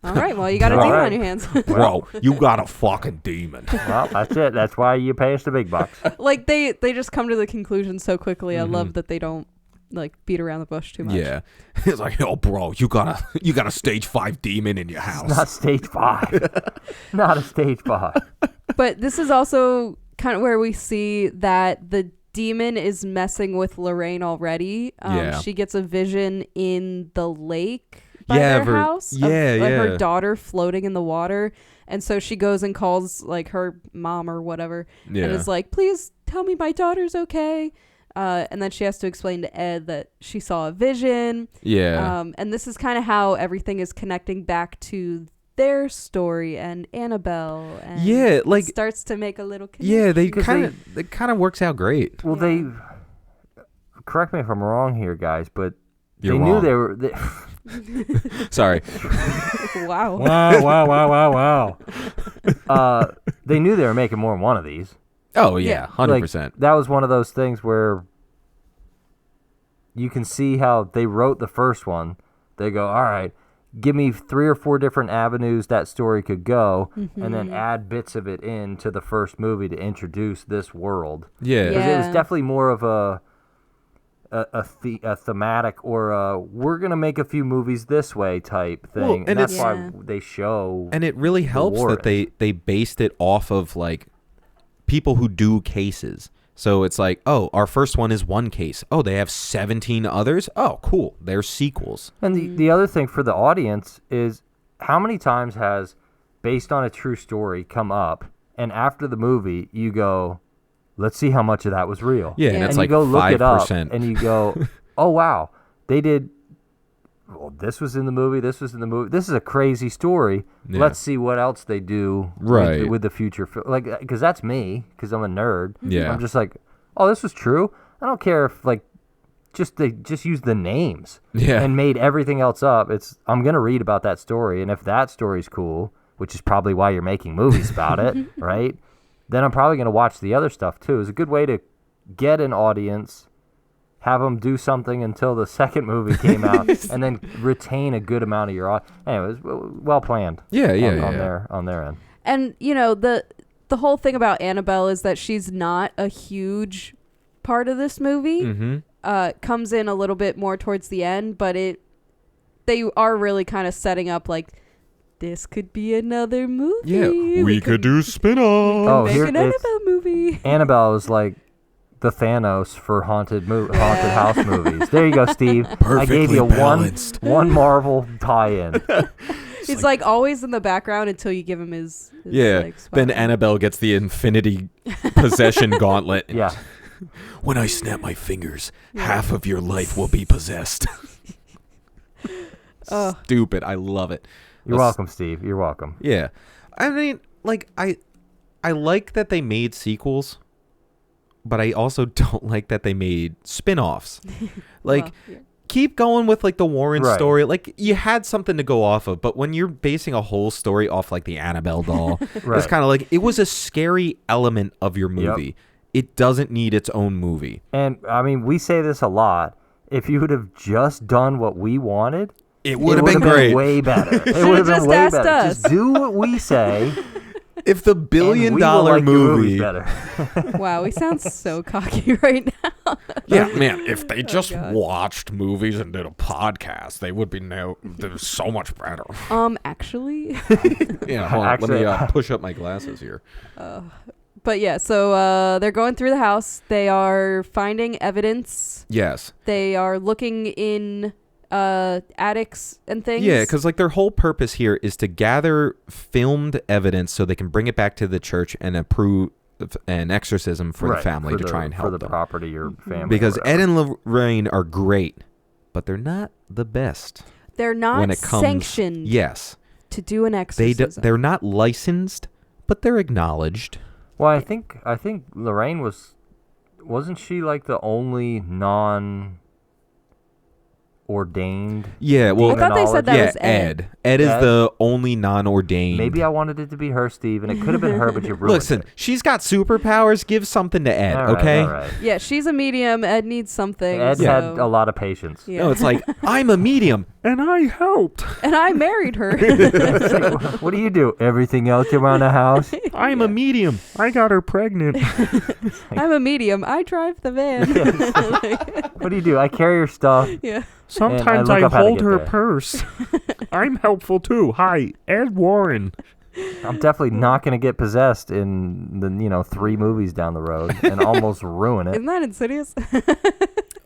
All right, well, you got a demon on your hands.
Bro, you got a fucking demon.
Well, that's it. That's why you pay us the big bucks.
Like, they just come to the conclusion so quickly. I love that they don't, like, beat around the bush too much.
Yeah. It's like, oh, bro, you got a stage 5 demon in your house.
It's not stage 5. Not a stage 5.
But this is also kind of where we see that the demon is messing with Loraine already. She gets a vision in the lake by their house of her daughter floating in the water, and so she goes and calls like her mom or whatever and is like, please tell me my daughter's okay, and then she has to explain to Ed that she saw a vision, and this is kind of how everything is connecting back to their story and Annabelle, and it starts to make a little connection.
It kind of works out great.
Well, they correct me if I'm wrong here, guys, but
You're
they
wrong.
knew they were
Sorry.
Wow.
They knew they were making more than one of these.
Oh yeah, 100%.
Like, that was one of those things where you can see how they wrote the first one. They go, all right, give me 3 or 4 different avenues that story could go, and then add bits of it into the first movie to introduce this world.
Yeah.
Because it was definitely more of a a thematic or we're gonna make a few movies this way type thing,
Well,
and that's
Yeah.
why they show.
And it really helps that they based it off of like people who do cases. So it's like, oh, our first one is one case. Oh, they have 17 others. Oh, cool. They're sequels.
And the other thing for the audience is how many times has based on a true story come up, and after the movie you go, let's see how much of that was real.
Yeah, and
Yeah.
it's
and
like
you go look
5%.
it up, and you go, oh wow, they did. Well, this was in the movie. This was in the movie. This is a crazy story.
Yeah.
Let's see what else they do
Right.
with the future. Like, because that's me, because I'm a nerd.
Yeah.
I'm just like, oh, this was true. I don't care if like they just used the names
Yeah.
and made everything else up. I'm gonna read about that story, and if that story's cool, which is probably why you're making movies about it, right? Then I'm probably gonna watch the other stuff too. It's a good way to get an audience. Have them do something until the second movie came out, and then retain a good amount of your audience. Anyways, well planned.
Yeah, yeah,
on
yeah.
on their end.
And you know, the whole thing about Annabelle is that she's not a huge part of this movie.
Mm-hmm.
Comes in a little bit more towards the end, but they are really kind of setting up like this could be another movie.
Yeah, we could do spin-off.
Oh,
make
here
an
it's-
Annabelle movie.
Annabelle is like the Thanos for haunted house movies. There you go, Steve. I gave
Perfectly
you
balanced.
one Marvel tie-in.
He's like always in the background until you give him his
Yeah.
like,
Then
spotlight.
Annabelle gets the infinity possession gauntlet.
Yeah.
When I snap my fingers, half of your life will be possessed.
Oh.
Stupid. I love it.
You're welcome, Steve. You're welcome.
Yeah. I mean, like, I like that they made sequels, but I also don't like that they made spin-offs. Like,
Well, yeah.
keep going with, like, the Warren
Right.
story. Like, you had something to go off of, but when you're basing a whole story off, like, the Annabelle doll,
Right.
it's kind of like, it was a scary element of your movie. It doesn't need its own movie.
And, I mean, we say this a lot. If you would have just done what we wanted,
It would have been great.
way better. It would have been
just
way
asked
better.
us.
Just do what we say.
If the
and
billion
we will
dollar
like your movies
movie,
better.
Wow, we sound so cocky right now.
yeah, man, if they just
God.
watched movies and did a podcast, they would be so much better.
Actually.
Yeah, hold on,
Actually-
let me push up my glasses here.
But yeah, so they're going through the house. They are finding evidence.
Yes.
They are looking in attics and things.
Yeah, because like their whole purpose here is to gather filmed evidence so they can bring it back to the church and approve an exorcism for the
Right,
family
for
to
the-
try and help
for the
them.
property or family.
Because
or
Ed
whatever.
and Lorraine are great, but they're not the best
They're not
when it comes.
sanctioned
Yes,
to do an
they
exorcism.
they're not licensed, but they're acknowledged.
Well, I think Lorraine wasn't she like the only non-ordained?
Yeah, well,
I thought they said that
yeah,
was Ed.
Ed is
Ed?
the only non-ordained.
Maybe I wanted it to be her, Steve, and it could have been her, but you ruined
Listen,
it.
she's got superpowers. Give something to Ed,
All right,
okay?
all right.
Yeah, she's a medium. Ed needs something.
Ed
so-
had a lot of patience.
Yeah.
No, it's like I'm a medium and I helped.
And I married her.
It's like, what do you do? Everything else around the house?
I'm a medium. I got her pregnant.
I'm a medium. I drive the van.
What do you do? I carry her stuff.
Yeah.
Sometimes I hold her
purse. I'm helpful too. Hi, Ed Warren.
I'm definitely not going to get possessed in the 3 movies down the road and almost ruin it.
Isn't that Insidious?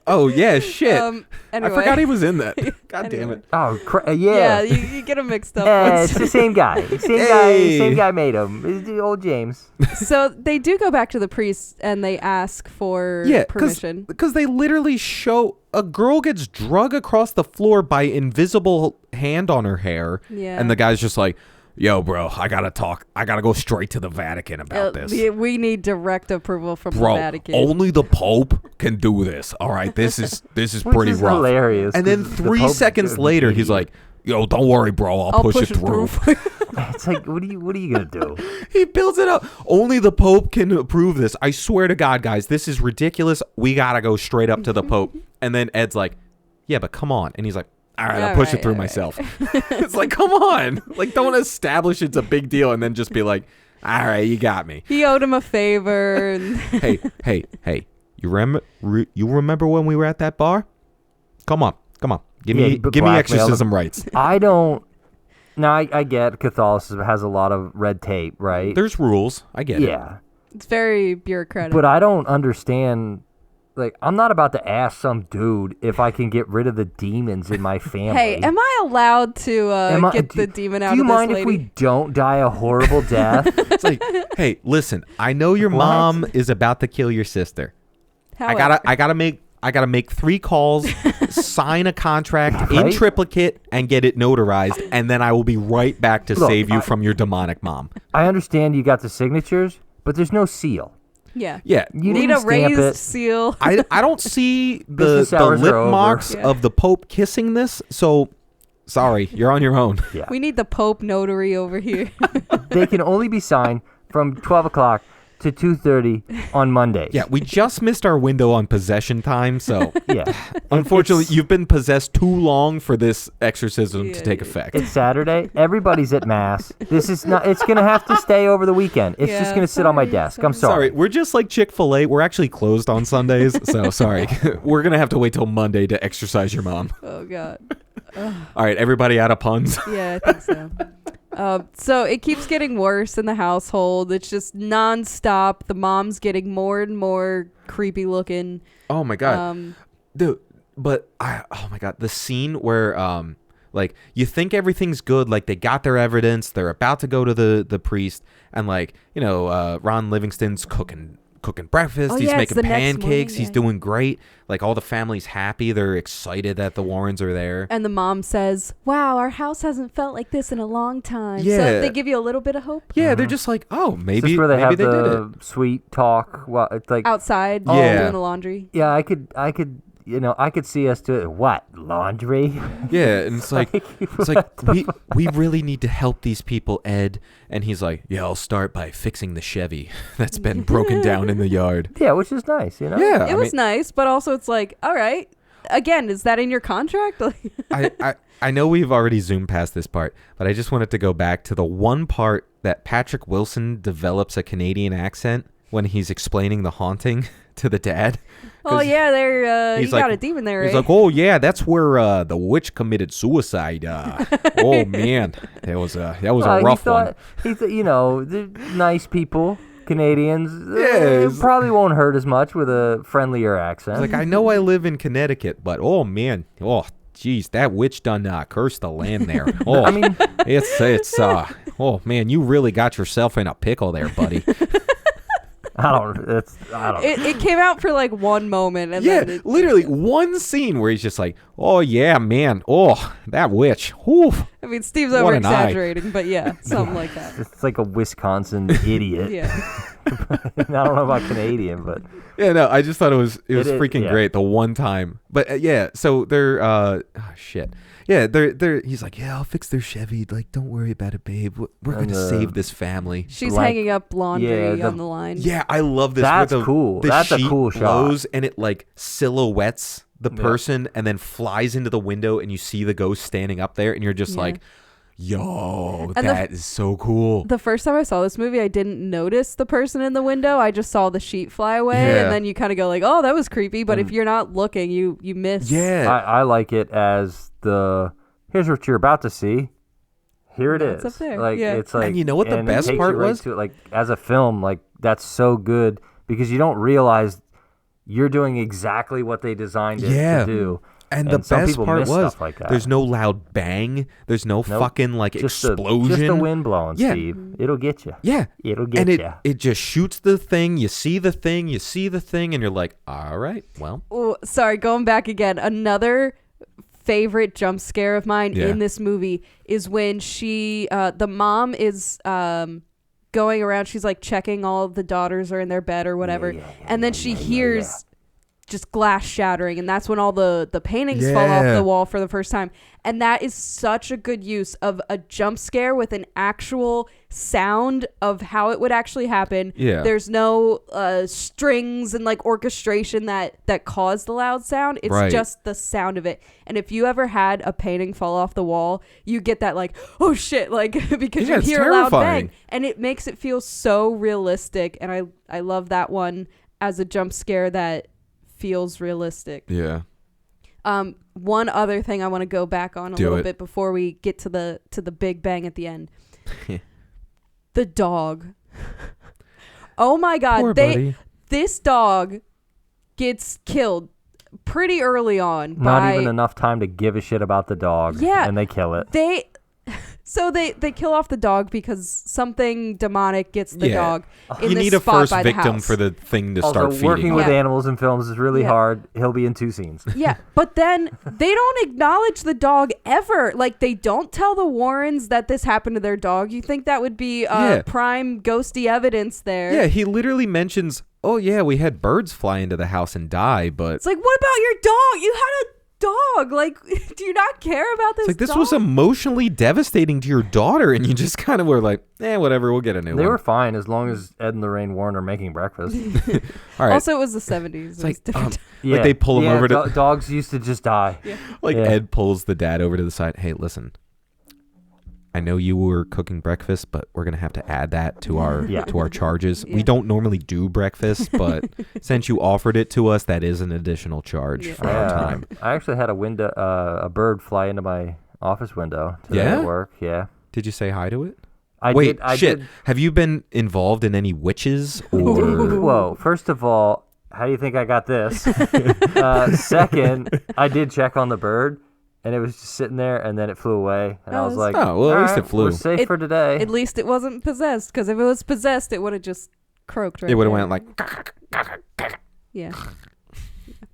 Oh yeah, shit.
Anyway.
I forgot he was in that. God damn
Anyway.
it.
Oh,
Yeah,
yeah.
you get them mixed up.
It's the same guy.
Hey.
Same guy made him. It's the old James.
So they do go back to the priest and they ask for
Yeah,
permission.
because they literally show a girl gets drug across the floor by invisible hand on her hair.
Yeah.
And the guy's just like, yo, bro, I gotta talk. I gotta go straight to the Vatican about this.
We need direct approval from
Bro,
the Vatican.
only the Pope can do this. All right, this is
Which
pretty
is
rough.
hilarious.
And then
'cause the
3
Pope's
seconds
an
later, he's
idiot.
like, yo, don't worry, bro. I'll push it through.
It's like, what are you gonna do?
He builds it up. Only the Pope can approve this. I swear to God, guys, this is ridiculous. We gotta go straight up to the Pope. And then Ed's like, yeah, but come on. And he's like, all right, I'll push it through myself. It's like, come on. Like, don't establish it's a big deal and then just be like, all right, you got me.
He owed him a favor. And
Hey, You remember when we were at that bar? Come on. Give me exorcism rights.
I don't. Now I get Catholicism has a lot of red tape, right?
There's rules. I get it.
Yeah.
It's very bureaucratic.
But I don't understand. Like, I'm not about to ask some dude if I can get rid of the demons in my family.
Hey, am I allowed to get the demon out of this lady?
Do you mind if we don't die a horrible death?
It's like, hey, listen, I know your mom is about to kill your sister.
However.
I gotta make 3 calls, sign a contract in triplicate, and get it notarized, and then I will be right back to save you from your demonic mom.
I understand you got the signatures, but there's no seal.
Yeah.
Yeah.
You
need
didn't
a
stamp
raised
it.
seal.
I don't see the
Business hours
lip
are over.
marks of the Pope kissing this, so sorry, you're on your own.
Yeah.
We need the Pope notary over here.
They can only be signed from 12 o'clock to 2:30 on Mondays.
Yeah, we just missed our window on possession time, so
Yeah.
unfortunately, you've been possessed too long for this exorcism to take effect.
It's Saturday. Everybody's at mass. This is not. It's gonna have to stay over the weekend. It's just gonna sit on my desk. I'm sorry.
Sorry, we're just like Chick-fil-A. We're actually closed on Sundays, so sorry. We're gonna have to wait till Monday to exercise your mom.
Oh, God.
All right, everybody out of puns.
Yeah, I think so. So it keeps getting worse in the household. It's just nonstop. The mom's getting more and more creepy looking.
Oh my God. Dude, but oh my God, the scene where like you think everything's good, like they got their evidence, they're about to go to the priest, and like, you know, Ron Livingston's cooking breakfast, he's making pancakes, he's doing great. Like all the family's happy, they're excited that the Warrens are there.
And the mom says, "Wow, our house hasn't felt like this in a long time."
Yeah.
So they give you a little bit of hope.
Yeah, they're just like, oh, maybe
Is this where they have
did
the
it.
sweet talk? Well, it's like
Outside,
Yeah.
doing the laundry.
yeah, I could. You know, I could see us do it. What, laundry?
Yeah, and it's like we really need to help these people, Ed. And he's like, yeah, I'll start by fixing the Chevy that's been broken down in the yard.
Yeah, which is nice, you know?
Yeah,
It was nice, but also it's like, all right. Again, is that in your contract?
I know we've already zoomed past this part, but I just wanted to go back to the one part that Patrick Wilson develops a Canadian accent when he's explaining the haunting to the dad.
Oh yeah, there. You got a demon there.
He's
eh?
like, oh yeah, that's where the witch committed suicide. Oh man, that was a rough one.
He thought, you know, the nice people, Canadians.
Yeah,
probably won't hurt as much with a friendlier accent.
He's like, I know I live in Connecticut, but oh man, geez, that witch done cursed the land there. Oh,
I mean,
it's oh man, you really got yourself in a pickle there, buddy.
I don't.
It came out for like one moment, and then
literally one scene where he's just like, "Oh yeah, man, oh that witch." Whew.
I mean, Steve's
What
over
an eye.
exaggerating, but yeah, something like that.
It's like a Wisconsin idiot.
Yeah.
I don't know about Canadian, but
Yeah, no, I just thought it was freaking
yeah.
great the one time. But yeah, so they're shit. Yeah, they're he's like, yeah, I'll fix their Chevy. Like, don't worry about it, babe. We're going to save this family.
She's
Like,
hanging up laundry
yeah,
on the line.
Yeah, I love this.
That's
where
cool.
The
That's a
sheet
cool shot.
blows and it like silhouettes the person and then flies into the window and you see the ghost standing up there and you're just like, yo,
And
that is so cool.
The first time I saw this movie, I didn't notice the person in the window. I just saw the sheet fly away,
Yeah.
and then you kind of go like, "Oh, that was creepy." But if you're not looking, you miss.
Yeah.
I like it as here's what you're about to see. Here it is.
It's up there,
Like
yeah.
it's like,
And you know what the
and it
best
takes
part
you right
was?
to it. Like as a film, like that's so good because you don't realize you're doing exactly what they designed it to do.
And the
some
best
people
part
miss
was
stuff like that.
there's no loud bang. There's no fucking like
just
explosion.
just the wind blowing,
Yeah.
Steve. It'll get you.
Yeah.
It'll get
and
you.
it just shoots the thing. You see the thing. You see the thing. And you're like, all right, well.
Oh, sorry, going back again. Another favorite jump scare of mine
Yeah.
in this movie is when the mom is going around. She's like checking all the daughters are in their bed or whatever, and then she hears just glass shattering, and that's when all the paintings fall off the wall for the first time. And that is such a good use of a jump scare with an actual sound of how it would actually happen.
Yeah.
There's no strings and like orchestration that cause the loud sound. It's
Right.
just the sound of it. And if you ever had a painting fall off the wall, you get that like, oh shit, like because
Yeah,
you
it's
hear a loud
terrifying.
bang, and it makes it feel so realistic. And I love that one as a jump scare that feels realistic.
Yeah.
One other thing I want to go back on a
Do
little
it.
bit before we get to the big bang at the end. The dog. Oh my God.
Poor buddy.
This dog gets killed pretty early on.
Not even enough time to give a shit about the dog.
Yeah.
And they kill it.
They kill off the dog because something demonic gets the dog in
You
the
need a
spot
first
by the
victim
house.
for the thing to
Also,
start feeding.
working with
Yeah.
animals in films is really
Yeah.
hard. He'll be in 2 scenes.
Yeah, but then they don't acknowledge the dog ever. Like, they don't tell the Warrens that this happened to their dog. You think that would be prime ghosty evidence there.
Yeah, he literally mentions, oh yeah, we had birds fly into the house and die, but
It's like, what about your dog? You had a dog. Like, do you not care about this
it's like this
dog?
was emotionally devastating to your daughter, and you just kind of were like, whatever, we'll get a new
They
one.
were fine as long as Ed and Loraine Warren are making breakfast.
All right.
Also, it was the 70s.
It's
It was
like,
different.
Yeah.
they pull him over to
dogs used to just die.
like
Yeah.
Ed pulls the dad over to the side. Hey, listen, I know you were cooking breakfast, but we're gonna have to add that to our to our charges.
Yeah.
We don't normally do breakfast, but since you offered it to us, that is an additional charge for our time.
I actually had a bird fly into my office window today
Yeah?
at work. Yeah.
Did you say hi to it?
I
Wait,
did,
shit.
did.
Have you been involved in any witches or?
Whoa. First of all, how do you think I got this? Second, I did check on the bird, and it was just sitting there, and then it flew away. And I was like,
oh, well, at least it flew.
We're safe for today.
At least it wasn't possessed, because if it was possessed, it would have just croaked right
It would have
there.
went like.
Yeah.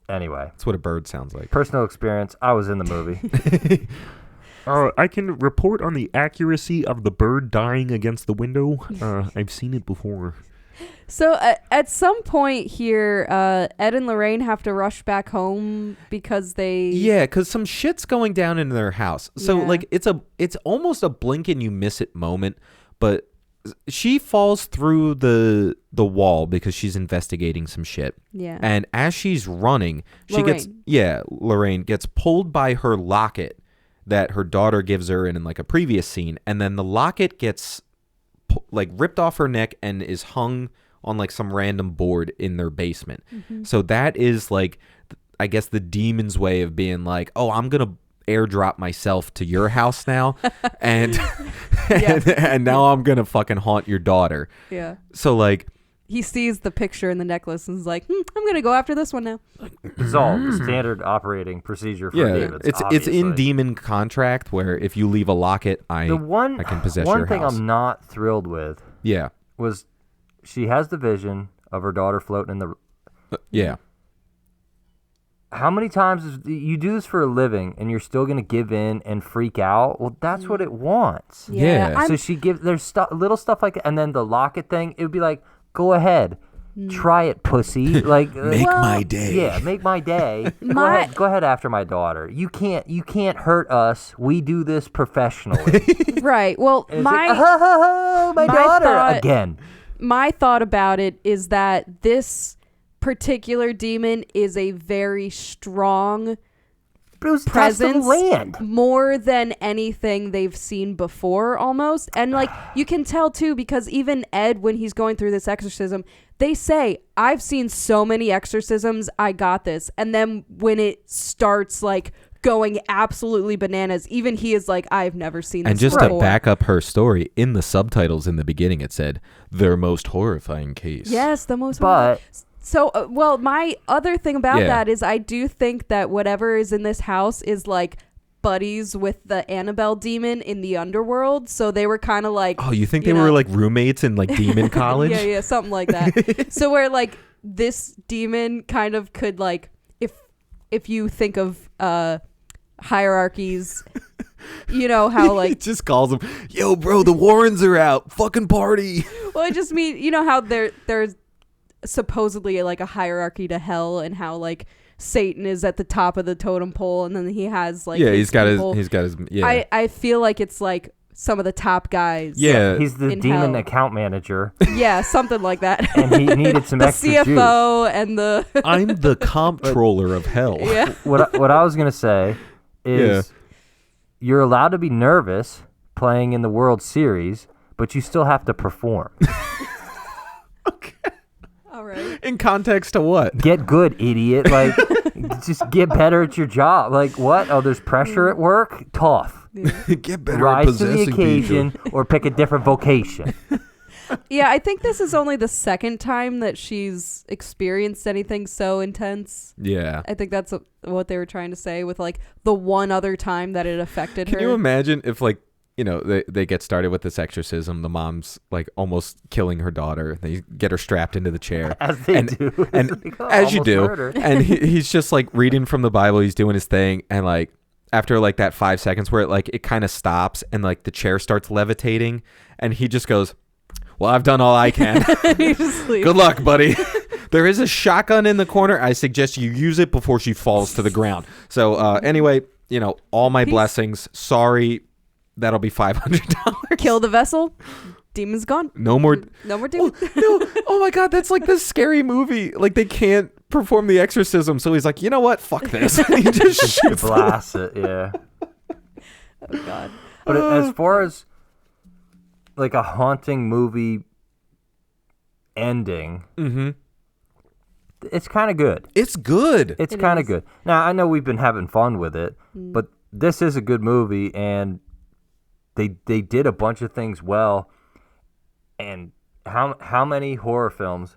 Anyway,
That's what a bird sounds like.
personal experience. I was in the movie.
I can report on the accuracy of the bird dying against the window. I've seen it before.
So at some point here, Ed and Loraine have to rush back home because they...
Yeah, because some shit's going down in their house. So
Yeah.
like it's almost a blink and you miss it moment, but she falls through the wall because she's investigating some shit.
Yeah.
And as she's running, Loraine gets pulled by her locket that her daughter gives her in like a previous scene, and then the locket gets like ripped off her neck and is hung on like some random board in their basement.
Mm-hmm.
So that is like, I guess, the demon's way of being like, oh, I'm gonna airdrop myself to your house now, and and now I'm gonna fucking haunt your daughter.
Yeah.
So like,
He sees the picture in the necklace and is like, I'm going to go after this one now.
It's all the standard operating procedure for demons.
it's
obviously.
in demon contract where if you leave a locket, I can possess your
thing
house.
I'm not thrilled with
Yeah,
was she has the vision of her daughter floating in the.
yeah.
How many times you do this for a living and you're still gonna give in and freak out? Well, that's what it wants.
Yeah.
So she gives there's little stuff like that, and then the locket thing. It would be like, go ahead, try it, pussy. Like
Make my day.
Yeah, make my day. Go ahead after my daughter. You can't hurt us. We do this professionally.
Right. Well,
And it's
my
like, my daughter
thought-
again.
my thought about it is that this particular demon is a very strong
But it was test of
presence,
land.
more than anything they've seen before, almost. And like, you can tell too, because even Ed, when he's going through this exorcism, they say, I've seen so many exorcisms, I got this. And then when it starts like going absolutely bananas, even he is like, I've never seen this
And just
before.
to back up her story, in the subtitles in the beginning, it said their most horrifying case.
Yes, the most.
But
So, well, my other thing about
Yeah.
that is I do think that whatever is in this house is like buddies with the Annabelle demon in the underworld. So they were kind of like,
Oh, you think they were like roommates in like demon college?
yeah, something like that. So where like this demon kind of could like, if you think of hierarchies, you know how
He
like,
just calls them, yo, bro, the Warrens are out. Fucking party.
well, I just mean, you know how there's supposedly like a hierarchy to hell, and how like Satan is at the top of the totem pole, and then he has like
He's got
people.
his yeah.
I feel like it's like some of the top guys.
Yeah.
he's the
in
demon
hell.
account manager,
Yeah, something like that.
and he needed some
the
extra
CFO and the
I'm the comptroller of hell.
yeah.
juice. What I was gonna say is, you're allowed to be nervous playing in the World Series, but you still have to perform.
All right.
In context to what?
Get good, idiot. Like, just get better at your job. Like, what? Oh, there's pressure at work? Tough.
Get better at
Rise to
possessing
the occasion or pick a different vocation.
Yeah, I think this is only the second time that she's experienced anything so intense.
Yeah.
I think that's what they were trying to say with like the one other time that it affected her.
Can you imagine if like, you know, they get started with this exorcism, the mom's like almost killing her daughter. They get her strapped into the chair.
As they do.
And
Like, oh,
as you
almost
do.
murder.
And he's just like reading from the Bible. He's doing his thing. And like after like that 5 seconds where it kind of stops and like the chair starts levitating. And he just goes, well, I've done all I can. Good luck, buddy. There is a shotgun in the corner. I suggest you use it before she falls to the ground. So anyway, you know, all my blessings. Sorry. That'll be $500.
Kill the vessel. Demon's gone.
No more
demon.
Oh my God, that's like this scary movie. Like they can't perform the exorcism, so he's like, you know what? Fuck this. He just shoots
blast it. Yeah.
Oh God.
But as far as like a haunting movie ending, it's kind of good.
It's good.
It's kind of good. Now I know we've been having fun with it, but this is a good movie, and they did a bunch of things well. And how many horror films?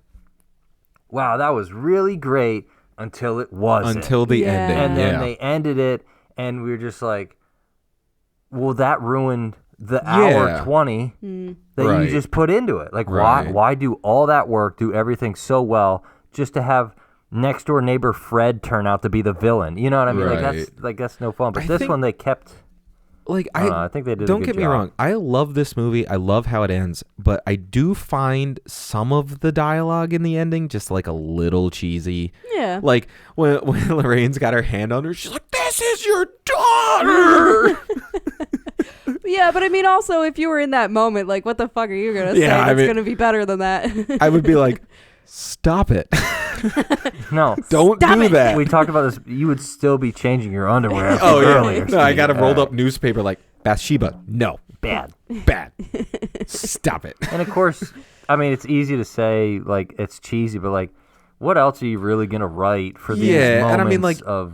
Wow, that was really great until it wasn't.
Until the ending.
And then they ended it, and we were just like, well, that ruined the hour 20 that you just put into it. Like, why do all that work, do everything so well, just to have next door neighbor Fred turn out to be the villain? You know what I mean? Like that's no fun. But this one they kept.
Like
I think they did.
Don't
a good
get me
job.
wrong. I love this movie. I love how it ends, but I do find some of the dialogue in the ending just like a little cheesy.
Yeah.
Like when Lorraine's got her hand on her, she's like, "This is your daughter."
Yeah, but I mean, also, if you were in that moment, like, what the fuck are you gonna say?
I mean,
It's gonna be better than that.
I would be like, "Stop it."
No,
don't do that.
We talked about this. You would still be changing your underwear.
Earlier. No, I got a rolled up newspaper like Bathsheba. No,
bad.
Stop it.
And of course, I mean, it's easy to say like it's cheesy, but like, what else are you really gonna write for these moments
and I mean, like,
of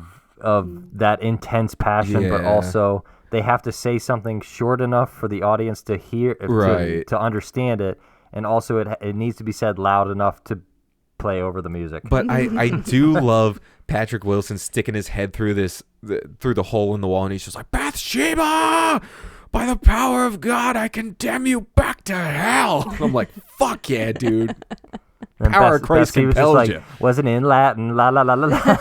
that intense passion? But also, they have to say something short enough for the audience to hear, to understand it, and also it needs to be said loud enough to play over the music.
But I do love Patrick Wilson sticking his head through through the hole in the wall, and he's just like, Bathsheba, by the power of God, I condemn you back to hell. And I'm like, fuck yeah, dude. Power of Christ compels you.
Wasn't in Latin, la la la la la.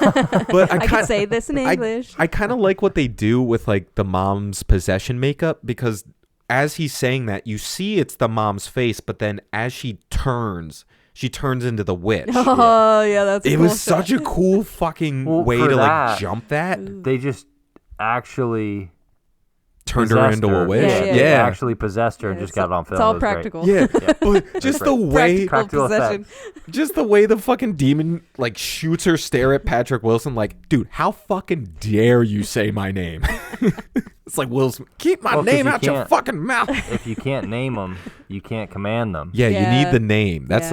But
I can say this in English.
I kind of like what they do with like the mom's possession makeup, because as he's saying that, you see it's the mom's face, but then as she turns into the witch.
Oh, yeah, that's
It
cool
was such a cool fucking way to like jump that.
They just actually
turned her into a witch.
Yeah.
They actually possessed her and just got it on film.
It's all
It was great.
practical.
Yeah, but just the way,
Practical effects.
just the way the fucking demon like shoots her stare at Patrick Wilson, like, dude, how fucking dare you say my name? It's like, Will Smith, keep my name out your fucking mouth.
If you can't name them, you can't command them.
Yeah, you need the name. That's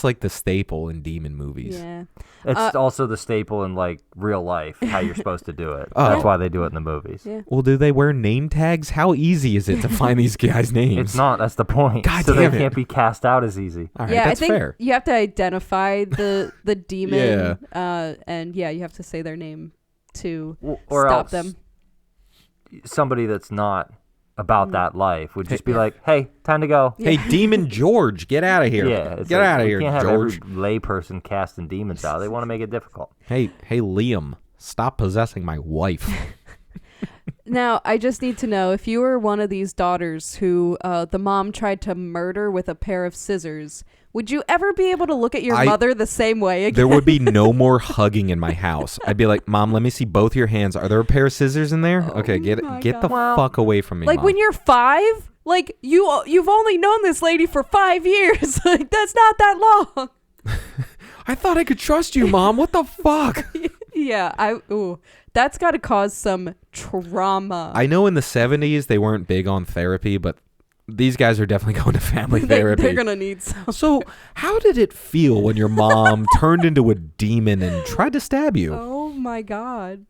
like the staple in demon movies.
Yeah.
It's also the staple in like real life, how you're supposed to do it.
Oh.
That's why they do it in the movies.
Yeah.
Well, do they wear name tags? How easy is it to find these guys' names?
It's not. That's the point.
God
so
damn
they
it.
can't be cast out as easy.
All right,
Yeah,
that's
I think
fair.
you have to identify the demon.
Yeah.
And you have to say their name to
Or
stop
else
them.
Somebody that's not about that life would just be like, "Hey, time to go."
Hey, Demon George, get out of here.
Yeah, it's
get
like,
out of
we
here,
can't have
George.
every layperson casting demons out. They want to make it difficult.
Hey, Liam, stop possessing my wife.
Now, I just need to know, if you were one of these daughters who the mom tried to murder with a pair of scissors, would you ever be able to look at your mother the same way again?
There would be no more hugging in my house. I'd be like, Mom, let me see both your hands. Are there a pair of scissors in there? Okay, get the fuck away from me,
like,
Mom.
when you're 5, like, you've only known this lady for 5 years. Like, that's not that long.
I thought I could trust you, Mom. What the fuck?
Yeah, that's got to cause some trauma.
I know in the 70s they weren't big on therapy, but these guys are definitely going to family therapy.
They're gonna need some.
So, how did it feel when your mom turned into a demon and tried to stab you?
Oh my god.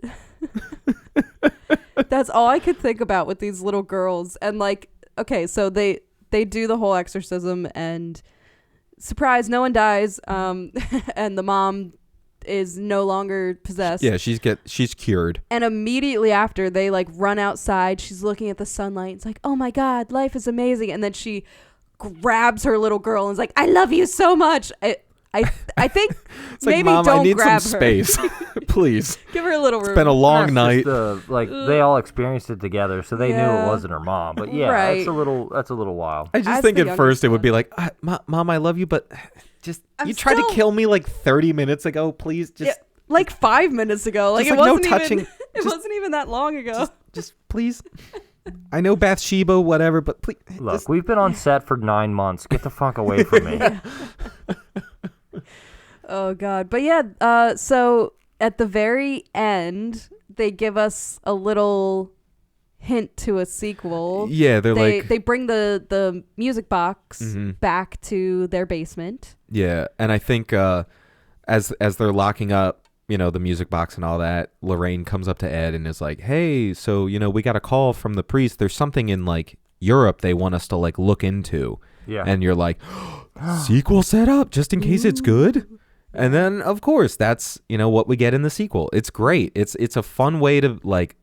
That's all I could think about with these little girls. And like, okay, so they do the whole exorcism and surprise, no one dies. And the mom is no longer possessed.
Yeah, she's cured.
And immediately after, they like run outside. She's looking at the sunlight. It's like, oh my god, life is amazing. And then she grabs her little girl and is like, I love you so much. I think
It's like,
maybe
Mom,
don't
I need
grab
some
her.
space. Please.
Give her a little room.
It's been a long night.
They all experienced it together, so they knew
Yeah.
it wasn't her mom. But yeah,
Right.
that's a little wild.
I just
As
think
the
at
younger
first it would
son.
be like, Mom, I love you, but just
I'm
you tried to
still-
kill me like 30 minutes ago. Please, just
Yeah, like 5 minutes ago. Like
Just,
it
like, no
wasn't
touching.
even. It wasn't even that long ago.
just please. I know Bathsheba, whatever, but please.
Look,
just-
we've been on set for 9 months. Get the fuck away from me.
Oh god. But yeah. So at the very end, they give us a little hint to a sequel.
Yeah, they're
They
like,
they bring the music box
Mhm.
back to their basement.
yeah, and I think as they're locking up, the music box and all that, Lorraine comes up to Ed and is like, "Hey, so we got a call from the priest. There's something in like Europe they want us to like look into."
Yeah.
And you're like, sequel set up just in case it's good. And then of course that's what we get in the sequel. It's great. It's a fun way to like,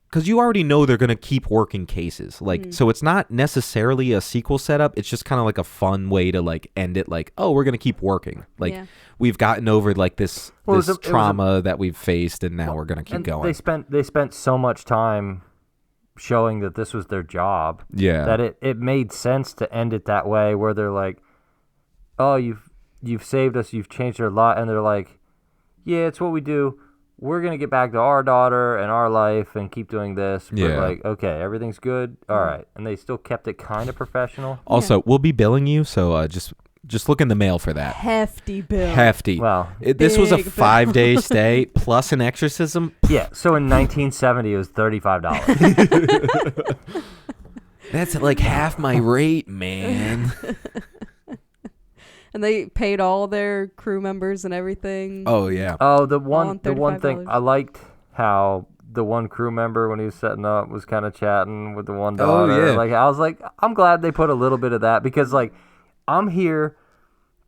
because you already know they're gonna keep working cases. Like, so it's not necessarily a sequel setup. It's just kind of like a fun way to like end it. Like, oh, we're gonna keep working. Like,
Yeah.
we've gotten over like this
Well, it was a-
trauma that we've faced, and now we're gonna keep
And
going.
They spent so much time showing that this was their job.
Yeah.
That it made sense to end it that way, where they're like, "Oh, you've saved us. You've changed our lot," and they're like, "Yeah, it's what we do. We're gonna get back to our daughter and our life and keep doing this." But
Yeah.
like, okay, everything's good. All right, and they still kept it kind of professional.
Also, we'll be billing you, so just look in the mail for that.
Hefty bill.
Hefty.
Wow.
This was a
Big bill.
5-day stay plus an exorcism.
Yeah. So in 1970, it was $35.
That's like half my rate, man.
And they paid all their crew members and everything.
Oh yeah.
Oh, the
on
one thing
$35.
I liked, how the one crew member when he was setting up was kind of chatting with the one
Oh,
daughter.
yeah.
Like, I was like, I'm glad they put a little bit of that, because like, I'm here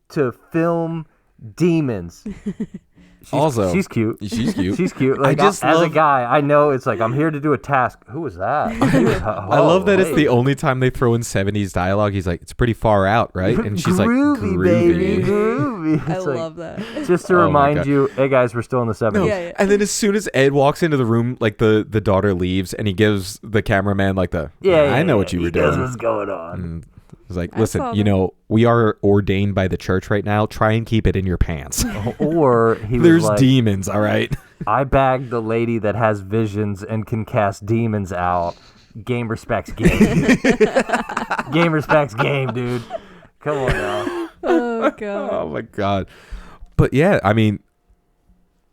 to film demons. She's cute.
She's cute.
She's cute. Like,
just
as a
love-
guy, I know it's like, I'm here to do a task. Who was that?
I love that it's the only time they throw in 70s dialogue. He's like, it's pretty far out, right? And she's like,
groovy, baby, groovy.
I
It's like,
love that.
just to
Oh my
remind
God.
you, hey guys, we're still in the 70s.
No.
Yeah.
And then as soon as Ed walks into the room, like the daughter leaves, and he gives the cameraman like I know what you were
he knows
doing.
what's going on.
And he's like,
I
listen,
saw that.
we are ordained by the church right now. Try and keep it in your pants.
Or he was
There's
like,
demons, all right?
I bagged the lady that has visions and can cast demons out. Game respects game. Game respects game, dude. Come on now.
Oh god.
Oh my God. But yeah, I mean,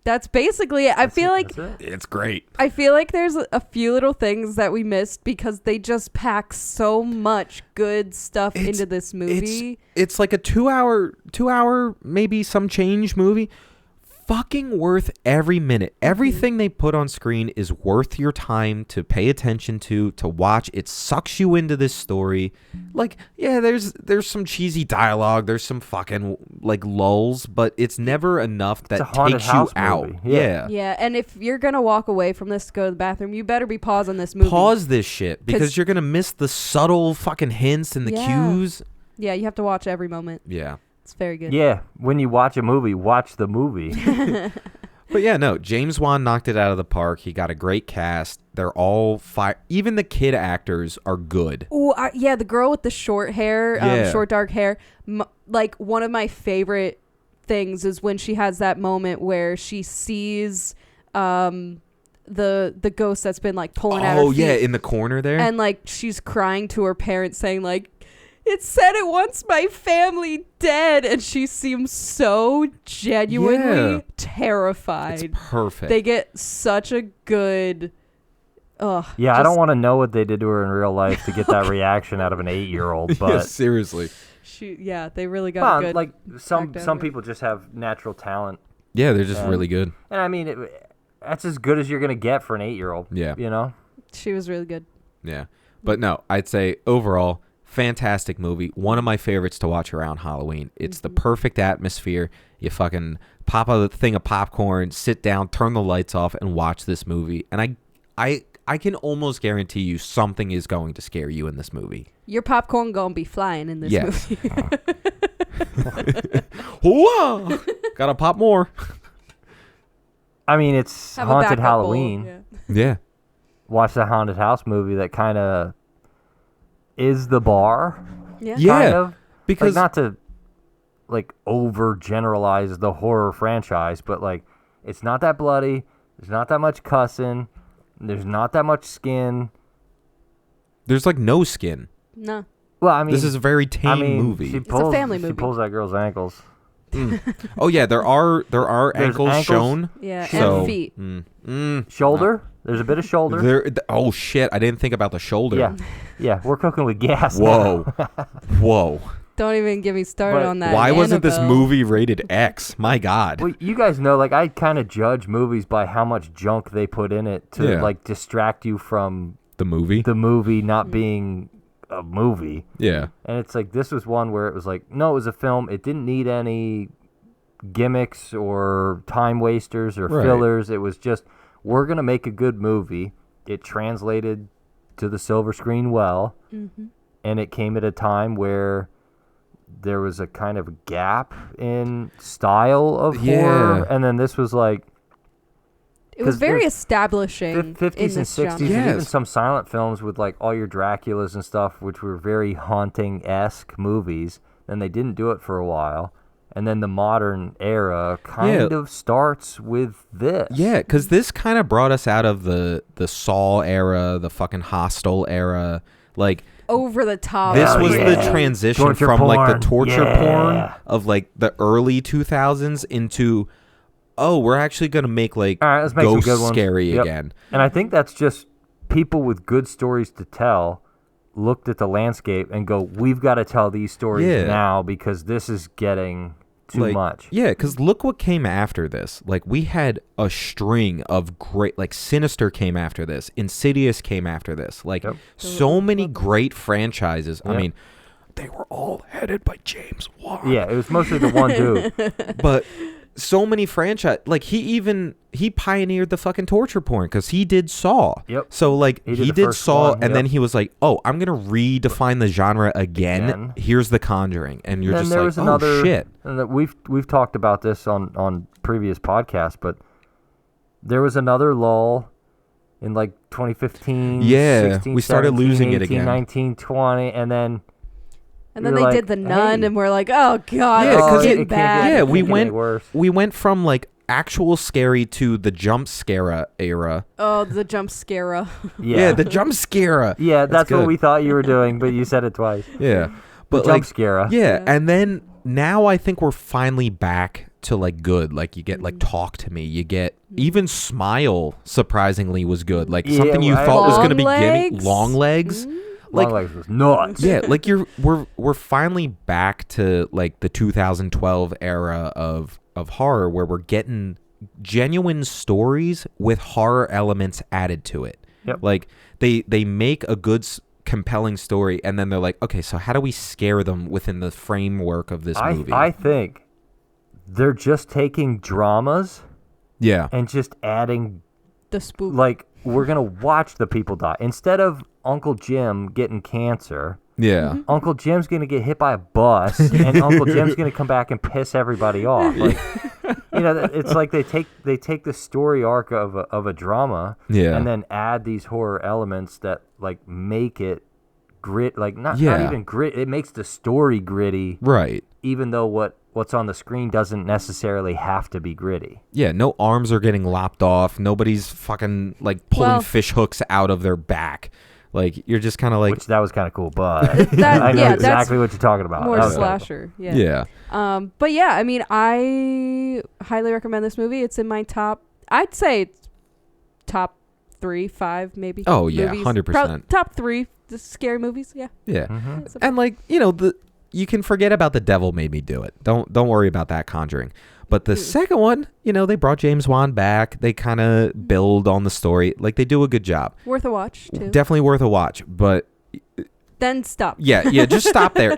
That's basically it. I feel like
That's it.
it's great.
I feel like there's a few little things that we missed because they just pack so much good stuff into this movie.
It's like a 2-hour, maybe some change movie. Fucking worth every minute. Everything they put on screen is worth your time to pay attention to watch. It sucks you into this story. Like, yeah, there's some cheesy dialogue. There's some fucking like lulls, but it's never enough that
a haunted
takes you
house
out.
movie.
Yeah.
Yeah, and if you're gonna walk away from this to go to the bathroom, you better be pausing this movie.
Pause this shit because
'Cause-
you're gonna miss the subtle fucking hints and the
Yeah.
cues.
Yeah, you have to watch every moment.
Yeah.
It's very good.
Yeah, when you watch a movie, watch the movie.
But yeah, no, James Wan knocked it out of the park. He got a great cast. They're all even the kid actors are good.
Ooh, yeah, the girl with the short hair,
Yeah.
short dark hair. Like one of my favorite things is when she has that moment where she sees the ghost that's been like pulling at her
Oh
feet.
yeah, in the corner there.
And like she's crying to her parents saying like, it said it wants my family dead, and she seems so genuinely
Yeah.
terrified.
It's perfect.
They get such a good ugh.
Yeah, I
just-
don't want to know what they did to her in real life to get that reaction out of an 8-year-old. But
Yeah, seriously.
Yeah, they really got a good.
like some
act out of it.
people just have natural talent,
Yeah, they're just
And-
really good.
and I mean that's as good as you're gonna get for an 8-year-old.
Yeah.
You know.
She was really good.
Yeah. But no, I'd say overall, fantastic movie. One of my favorites to watch around Halloween. It's the perfect atmosphere. You fucking pop a thing of popcorn, sit down, turn the lights off, and watch this movie. And I can almost guarantee you something is going to scare you in this movie.
Your popcorn gonna be flying in this
Yes.
movie.
Whoa! Gotta pop more.
I mean, it's
Have a
haunted
backup bowl,
Halloween.
yeah.
Yeah.
Watch the haunted house movie that kind of is the bar.
Yeah.
Yeah.
Kind of.
Because
Like, not to like over generalize the horror franchise, but like it's not that bloody. There's not that much cussing. There's not that much skin.
there's like no skin.
No.
Well, I mean,
This is a very tame
she
movie.
pulls,
family
She
movie.
pulls that girl's ankles.
Oh yeah, there are
There's
ankles,
ankles.
shown.
Yeah,
So,
and feet.
Shoulder. There's a bit of shoulder.
Oh shit! I didn't think about the shoulder.
Yeah, yeah. We're cooking with gas.
Whoa. Whoa.
Don't even get me started
But
on that.
Why wasn't this
Annabelle.
movie rated X? My God.
Well, you guys know, like, I kind of judge movies by how much junk they put in it to
Yeah.
like distract you from
The movie.
the movie not being a movie.
Yeah.
And it's like this was one where it was like, no, it was a film. It didn't need any gimmicks or time wasters or
Right.
fillers. It was just, we're gonna make a good movie. It translated to the silver screen well, and it came at a time where there was a kind of gap in style of horror, and then this was like
It was
'cause
very
there's
establishing
50s
in
and
this
60s,
genre.
and even
Yes.
some silent films with like all your Draculas and stuff, which were very haunting-esque movies. Then they didn't do it for a while, and then the modern era kind of starts with this.
Yeah, because this kind of brought us out of the Saw era, the fucking Hostel era. Like,
Over the top.
this
Hell
was
yeah.
the transition
Torture
from like the
porn.
torture
Yeah.
porn of like the early 2000s into, oh, we're actually gonna make like
All right, let's make some
ghost
good ones.
scary
Yep.
again.
And I think that's just people with good stories to tell looked at the landscape and go, we've got to tell these stories
Yeah.
now because this is getting too
Like,
much.
Yeah, because look what came after this. Like, we had a string of great, like, Sinister came after this, Insidious came after this. Like,
Yep.
so many great franchises. I
Yep.
mean, they were all headed by James Wan.
Yeah, it was mostly the one dude.
But so many franchise, like, he pioneered the fucking torture porn because he did Saw.
Yep.
So, like,
He did
he
the
did
first
Saw,
one,
and then
yep.
he was like, oh, I'm going to redefine the genre again. Here's the Conjuring. And you're
Then
just
there
like,
was another,
oh, shit.
and that we've talked about this on previous podcasts, but there was another lull in like 2015,
Yeah,
16,
we started
17,
losing it
18,
again.
19, 20, and then
And then
we
they
were
did the
like,
nun,
hey.
and we're like, oh god,
Yeah,
this
'cause
is
it
getting
can't
bad.
get-
Yeah,
it
we
can't get any
went
worse.
we went from like actual scary to the jump scare era.
Oh, the jump scare.
Yeah, the jump scare.
Yeah, that's what
good.
we thought you were doing, but you said it twice.
Yeah, but
jump
like
scare.
Yeah, and then now I think we're finally back to like good. Like you get like Talk to Me. You get even Smile. Surprisingly, was good. Like
Yeah,
something you
I-
thought was
Long
gonna be gimmick.
Legs?
Long Legs.
Long Legs was nuts.
Yeah, like we're finally back to like the 2012 era of horror where we're getting genuine stories with horror elements added to it.
Yep.
Like they make a good compelling story and then they're like, okay, so how do we scare them within the framework of this movie?
I think they're just taking dramas
yeah.
and just adding,
The spook.
like, we're going to watch the people die. Instead of Uncle Jim getting cancer,
Yeah.
Uncle Jim's going to get hit by a bus, and Uncle Jim's going to come back and piss everybody off. Like, you know, it's like they take the story arc of a drama,
Yeah.
and then add these horror elements that like make it grit, like not
Yeah.
even grit. It makes the story gritty,
Right.
even though what's on the screen doesn't necessarily have to be gritty.
Yeah, no arms are getting lopped off. Nobody's fucking like pulling
Well-
fish hooks out of their back. Like you're just kind of like
Which that was kind of cool, but
That-
I know
yeah,
exactly what you're talking about.
More
That was kinda cool.
slasher. Yeah.
yeah.
But yeah, I mean, I highly recommend this movie. It's in my top. I'd say it's top 3, 5, maybe.
Oh, yeah,
movies.
100%.
Top 3 the scary movies. Yeah.
Yeah.
Mhm.
And like, you know, you can forget about The Devil Made Me Do It. Don't worry about that, Conjuring. But the second one, you know, they brought James Wan back. They kind of build on the story. Like, they do a good job.
Worth a watch too.
Definitely worth a watch. But
Then stop.
yeah, just stop there.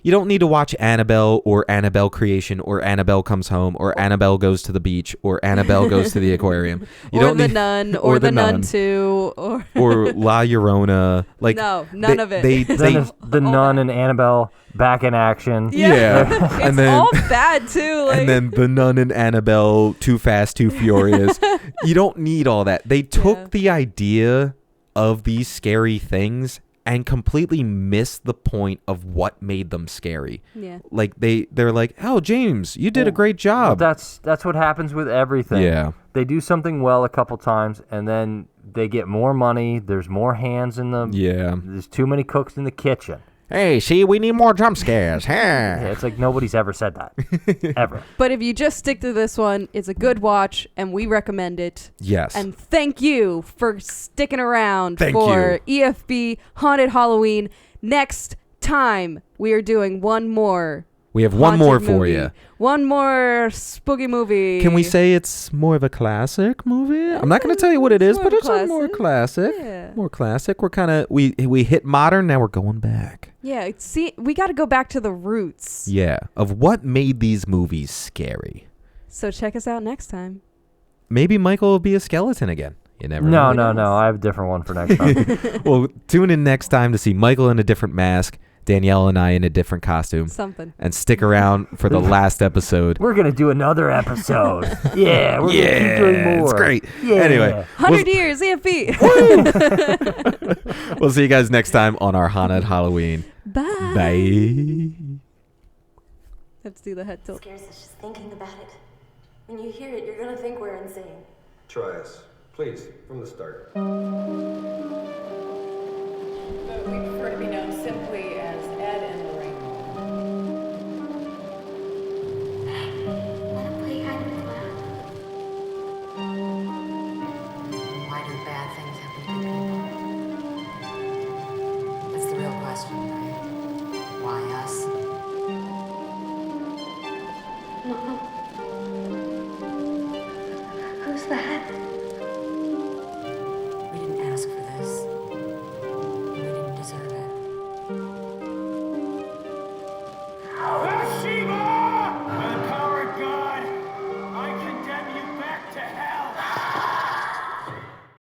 You don't need to watch Annabelle or Annabelle Creation or Annabelle Comes Home or Annabelle Goes to the Beach or Annabelle Goes to the Aquarium. You
or
don't
the
need,
Nun or the Nun 2 or
La Llorona. Like,
no, none of it.
Then there's the Nun and Annabelle back in action.
Yeah.
It's
And then
all bad too. Like,
and then the Nun and Annabelle, Too Fast, Too Furious. You don't need all that. They took the idea of these scary things and completely missed the point of what made them scary.
Yeah.
Like they're like, "Oh, James, you did a great job."
Well, that's what happens with everything.
Yeah.
They do something well a couple times, and then they get more money. There's more hands in the.
Yeah.
There's too many cooks in the kitchen.
Hey, see, we need more jump scares.
Yeah, it's like nobody's ever said that. Ever.
But if you just stick to this one, it's a good watch, and we recommend it.
Yes.
And thank you for sticking around
Thank
for EFB Haunted Halloween. Next time, we are doing one more.
We have one more
haunted
for
movie.
you.
One more spooky movie.
Can we say it's more of a classic movie? I'm not going to tell you what it is,
more
but
of a
it's a more classic.
Yeah.
More classic. We're kind of we hit modern, now we're going back.
Yeah, see, we got to go back to the roots.
Yeah, of what made these movies scary.
So check us out next time.
Maybe Michael will be a skeleton again. You never know.
No. I have a different one for next time.
Well, tune in next time to see Michael in a different mask, Danielle and I in a different costume.
Something.
And stick around for the last episode.
We're gonna do another episode. Yeah, we're gonna keep doing more.
It's great.
Yeah.
Anyway,
100 years, EFB.
we'll see you guys next time on our Haunted Halloween.
Bye.
Bye.
Let's do the head tilt.
Scares us just thinking about it. When you hear it, you're gonna think we're insane.
Try us. Please, from the start.
But we prefer to be known simply as Ed and Loraine Warren.
Wanna play hide and laugh?
Why do bad things happen to good people? That's the real question, right? Why us?
Mom. Who's that?